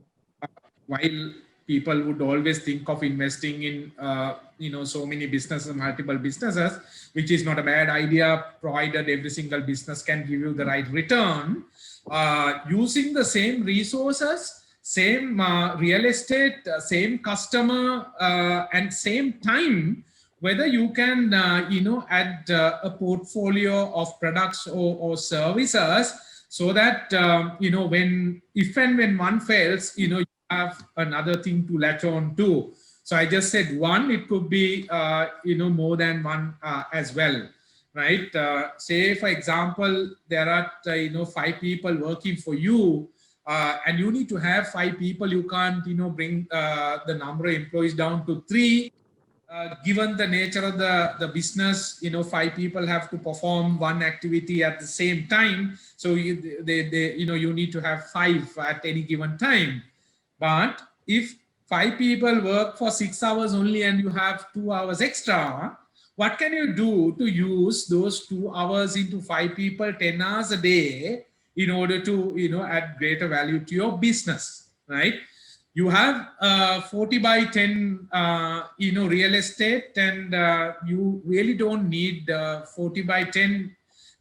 while people would always think of investing in so many businesses, multiple businesses, which is not a bad idea, provided every single business can give you the right return. Using the same resources, same real estate, same customer, and same time, whether you can add a portfolio of products or services, so that if and when one fails, you have another thing to latch on to. So I just said one, it could be more than one as well, right? Say for example, there are 5 people working for you, and you need to have 5 people. You can't bring the number of employees down to 3. Given the nature of the business, 5 people have to perform one activity at the same time. So you need to have 5 at any given time. But if 5 people work for 6 hours only and you have 2 hours extra, what can you do to use those 2 hours into 5 people, 10 hours a day, in order to add greater value to your business, right? You have 40 by 10, real estate, and you really don't need 40 by 10.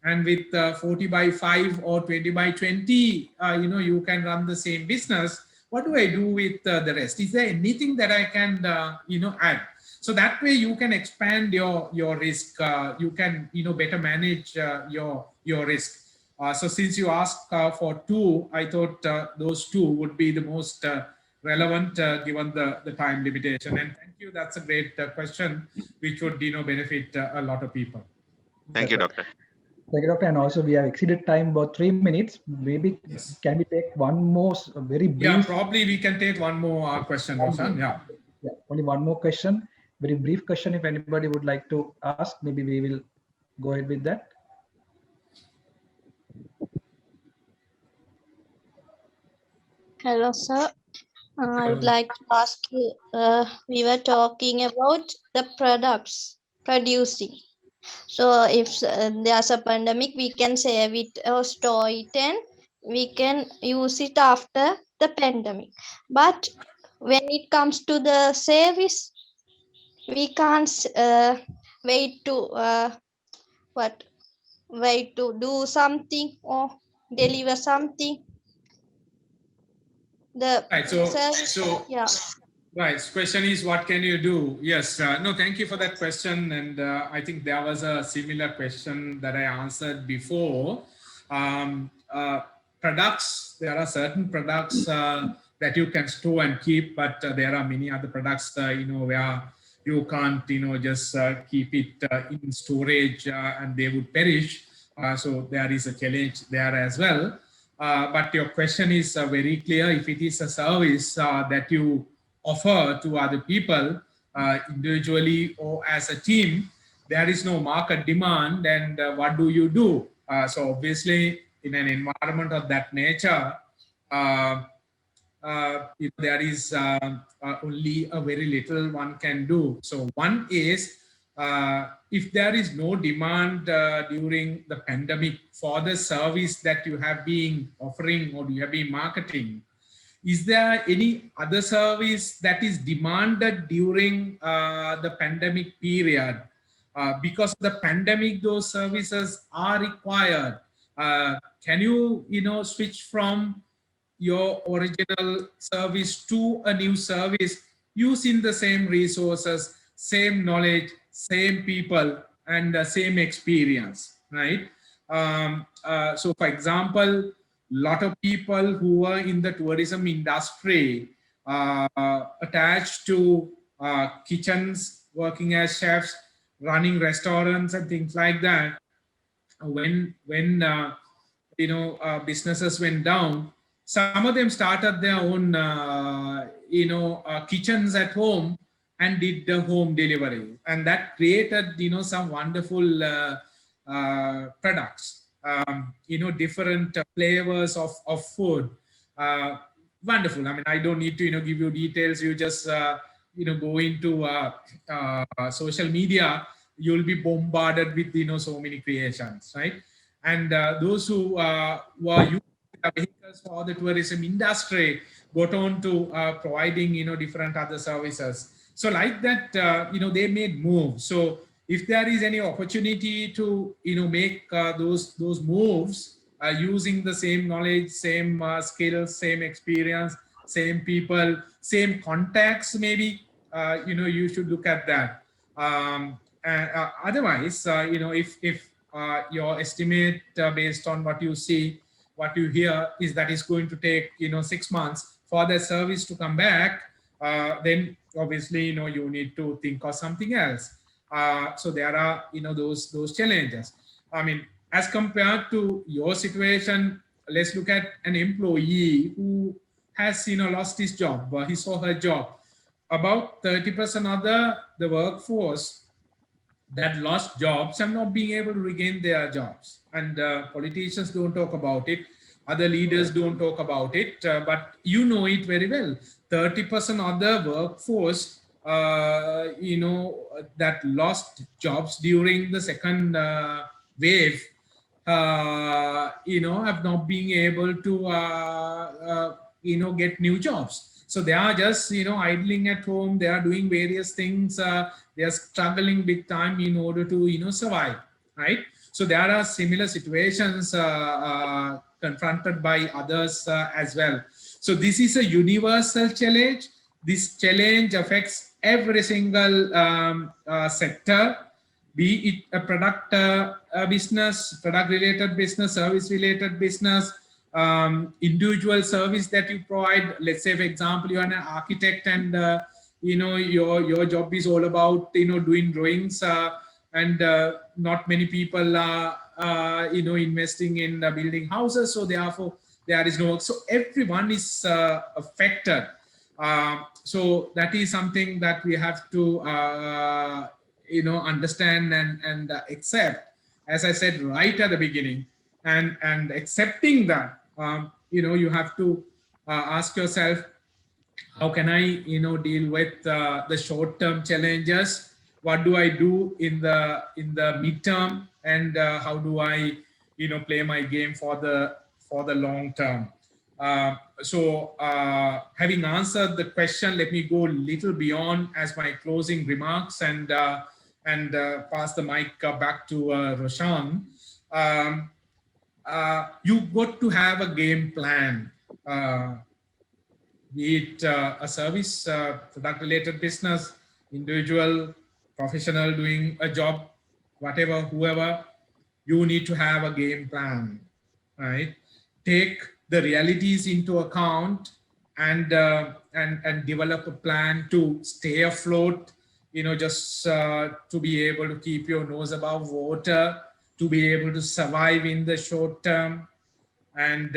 And with 40 by 5 or 20 by 20, you can run the same business. What do I do with the rest? Is there anything that I can, add? So that way you can expand your risk. You can, better manage your risk. So since you asked for 2, I thought those 2 would be the most relevant given the time limitation. And thank you. That's a great question, which would benefit a lot of people. Thank you, Doctor. Thank you, Doctor. And also we have exceeded time about 3 minutes. Maybe can we take one more very brief? Yeah, probably we can take one more question, Roshan. Yeah, only one more question. Very brief question. If anybody would like to ask, maybe we will go ahead with that. Hello, sir. I would like to ask you, we were talking about the products producing. So if there's a pandemic, we can save it or store it and we can use it after the pandemic. But when it comes to the service, we can't wait to do something or deliver something. The right. So yeah. Right. Question is, what can you do? Yes. No, thank you for that question. And I think there was a similar question that I answered before. Products, there are certain products that you can store and keep, but there are many other products, where you can't, just keep it in storage and they would perish. So there is a challenge there as well. But your question is very clear. If it is a service that you offer to other people, individually or as a team, there is no market demand, and what do you do? So obviously, in an environment of that nature, there is only a very little one can do. So one is, if there is no demand during the pandemic for the service that you have been offering or you have been marketing, is there any other service that is demanded during the pandemic period? Because of the pandemic, those services are required. Can you, switch from your original service to a new service using the same resources, same knowledge, same people, and the same experience, right? So for example, a lot of people who are in the tourism industry attached to kitchens, working as chefs, running restaurants and things like that. When businesses went down, some of them started their own kitchens at home and did the home delivery, and that created some wonderful products, different flavors of food. Wonderful. I mean, I don't need to give you details. You just go into social media, you'll be bombarded with so many creations, right? And those who were using vehicles for the tourism industry got on to providing different other services. So like that, they made moves. So if there is any opportunity to make those moves using the same knowledge, same skills, same experience, same people, same contacts, maybe you should look at that. Otherwise, if your estimate based on what you see, what you hear is that it's going to take 6 months for the service to come back, then obviously you need to think of something else. So there are those challenges. I mean, as compared to your situation, let's look at an employee who has lost his job, his or her job. About 30% of the workforce that lost jobs and not being able to regain their jobs. And politicians don't talk about it. Other leaders don't talk about it, but you know it very well. 30% of the workforce, that lost jobs during the second wave, have not been able to, get new jobs. So they are just, idling at home. They are doing various things. They are struggling big time in order to, survive, right? So there are similar situations confronted by others as well. So this is a universal challenge. This challenge affects every single sector, be it a product business, product-related business, service-related business, individual service that you provide. Let's say, for example, you are an architect and your job is all about doing drawings, and not many people are investing in building houses, so therefore there is no work. So everyone is affected. So that is something that we have to understand and accept, as I said right at the beginning. And accepting that, you have to ask yourself, how can I deal with the short-term challenges? What do I do in the midterm, and how do I play my game for the long term? So having answered the question, let me go a little beyond as my closing remarks and pass the mic back to Roshan. You've got to have a game plan, be it a service, product-related business, individual, professional doing a job, whatever, whoever, you need to have a game plan, right? Take the realities into account and develop a plan to stay afloat, just to be able to keep your nose above water, to be able to survive in the short term, and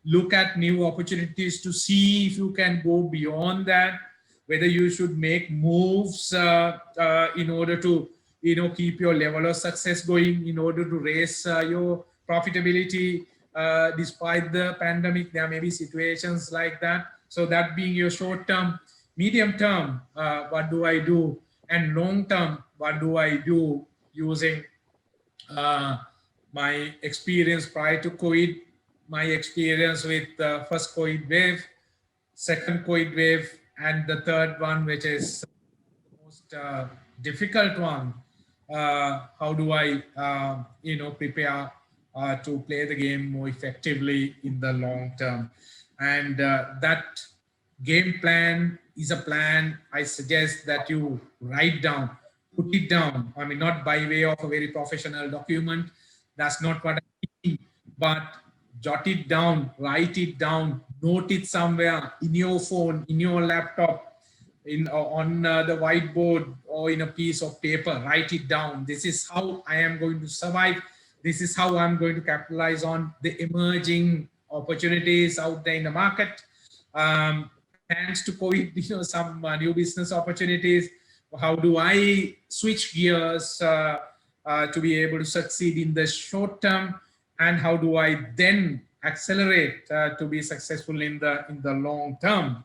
look at new opportunities to see if you can go beyond that, whether you should make moves in order to keep your level of success going, in order to raise your profitability despite the pandemic. There may be situations like that. So that being your short term. Medium term, what do I do? And long term, what do I do using my experience prior to COVID, my experience with the first COVID wave, second COVID wave, and the third one, which is the most difficult one. How do I, prepare to play the game more effectively in the long term? And that game plan is a plan I suggest that you write down, put it down. I mean, not by way of a very professional document. That's not what I mean, but jot it down, write it down, note it somewhere in your phone, in your laptop, on the whiteboard, or in a piece of paper. Write it down. This is how I am going to survive. This is how I'm going to capitalize on the emerging opportunities out there in the market. Thanks to COVID, some new business opportunities. How do I switch gears to be able to succeed in the short term? And how do I then accelerate to be successful in the long term?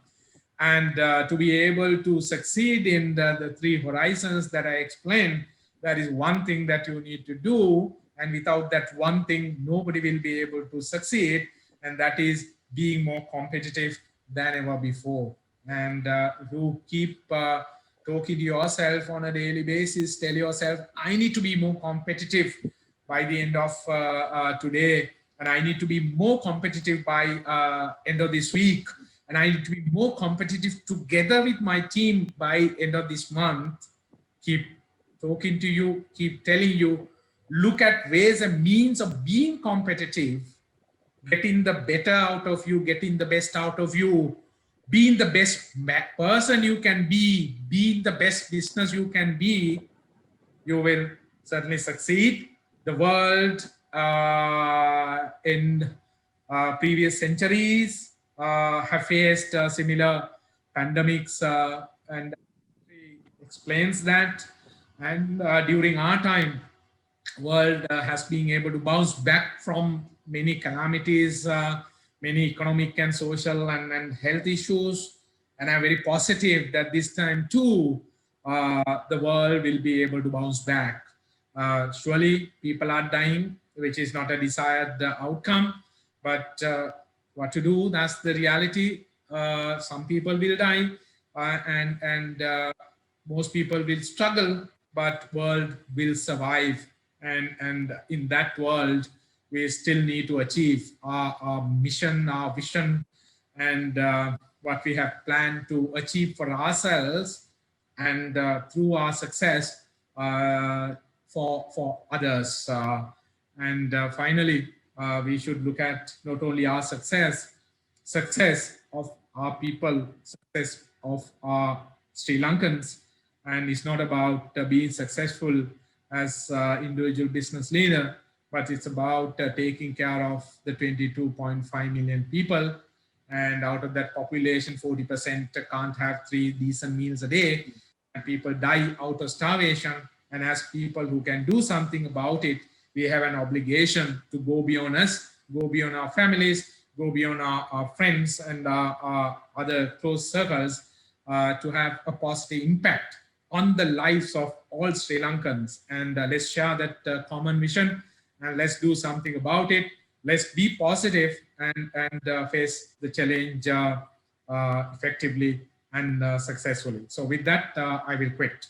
And to be able to succeed in the three horizons that I explained, that is one thing that you need to do. And without that one thing, nobody will be able to succeed. And that is being more competitive than ever before. And you keep talking to yourself on a daily basis, tell yourself, I need to be more competitive by the end of today. And I need to be more competitive by end of this week. And I need to be more competitive together with my team by end of this month. Keep talking to you, keep telling you, look at ways and means of being competitive, getting the better out of you, getting the best out of you, being the best person you can be, being the best business you can be. You will certainly succeed. The world in previous centuries have faced similar pandemics, and explains that. And during our time, world has been able to bounce back from many calamities, many economic and social and health issues. And I'm very positive that this time too, the world will be able to bounce back. Surely people are dying, which is not a desired outcome, but what to do, that's the reality. Some people will die and most people will struggle, but world will survive. And in that world, we still need to achieve our mission, our vision, and what we have planned to achieve for ourselves, and through our success for others. And finally, we should look at not only our success of our people, success of our Sri Lankans. And it's not about being successful as individual business leader, but it's about taking care of the 22.5 million people. And out of that population, 40% can't have 3 decent meals a day. And people die out of starvation. And as people who can do something about it, we have an obligation to go beyond us, go beyond our families, go beyond our friends and our other close circles to have a positive impact on the lives of all Sri Lankans. And let's share that common vision, and let's do something about it. Let's be positive and face the challenge effectively and successfully. So with that, I will quit.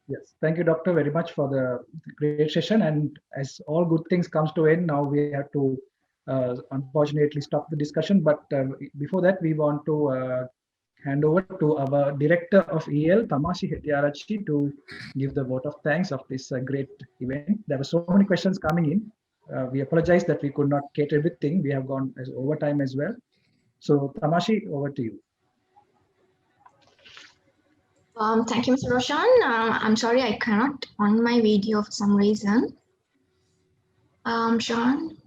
Yes, thank you, Doctor, very much for the great session. And as all good things comes to end, now we have to unfortunately stop the discussion. But before that, we want to hand over to our director of EL, Tamashi Hettiarachchi, to give the vote of thanks of this great event. There were so many questions coming in. We apologize that we could not cater everything. We have gone overtime as well. So Tamashi, over to you. Thank you, Mr. Roshan. I'm sorry I cannot on my video for some reason. Sean.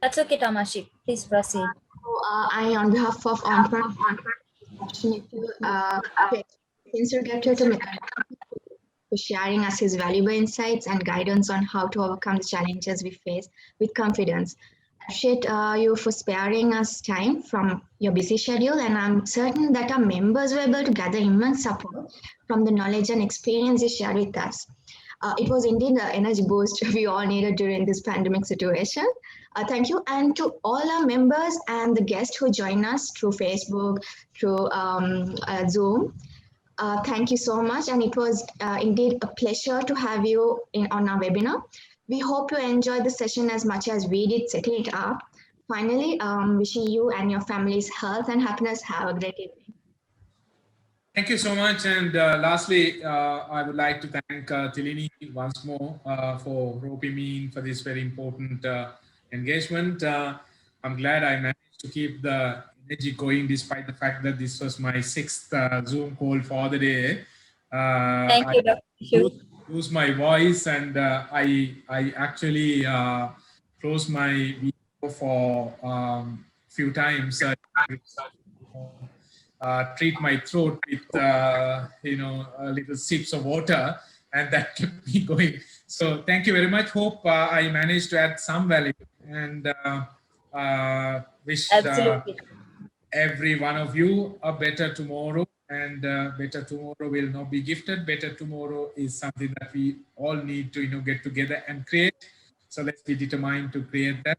That's okay, Tamashi. Please proceed. I, on behalf of Entrepreneur, sincere gratitude to Mr. for sharing us his valuable insights and guidance on how to overcome the challenges we face with confidence. I appreciate you for sparing us time from your busy schedule, and I'm certain that our members were able to gather immense support from the knowledge and experience you shared with us. It was indeed the energy boost we all needed during this pandemic situation. Thank you. And to all our members and the guests who join us through Facebook, through Zoom, thank you so much. And it was indeed a pleasure to have you on our webinar. We hope you enjoyed the session as much as we did setting it up. Finally, wishing you and your families health and happiness. Have a great evening. Thank you so much. And lastly, I would like to thank Tilini once more for roping me in for this very important engagement. I'm glad I managed to keep the energy going despite the fact that this was my 6th Zoom call for the day. Thank you, Dr. Kishu. I lose my voice, and I actually closed my video for few times. Treat my throat with little sips of water, and that kept me going. So thank you very much. Hope I managed to add some value, and wish every one of you a better tomorrow. And better tomorrow will not be gifted. Better tomorrow is something that we all need to get together and create. So let's be determined to create that.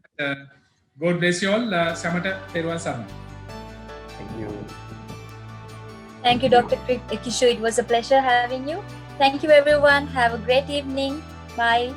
God bless you all. Samata Peruan Sarna. Thank you. Thank you, Dr. Kishu. It was a pleasure having you. Thank you, everyone. Have a great evening. Bye.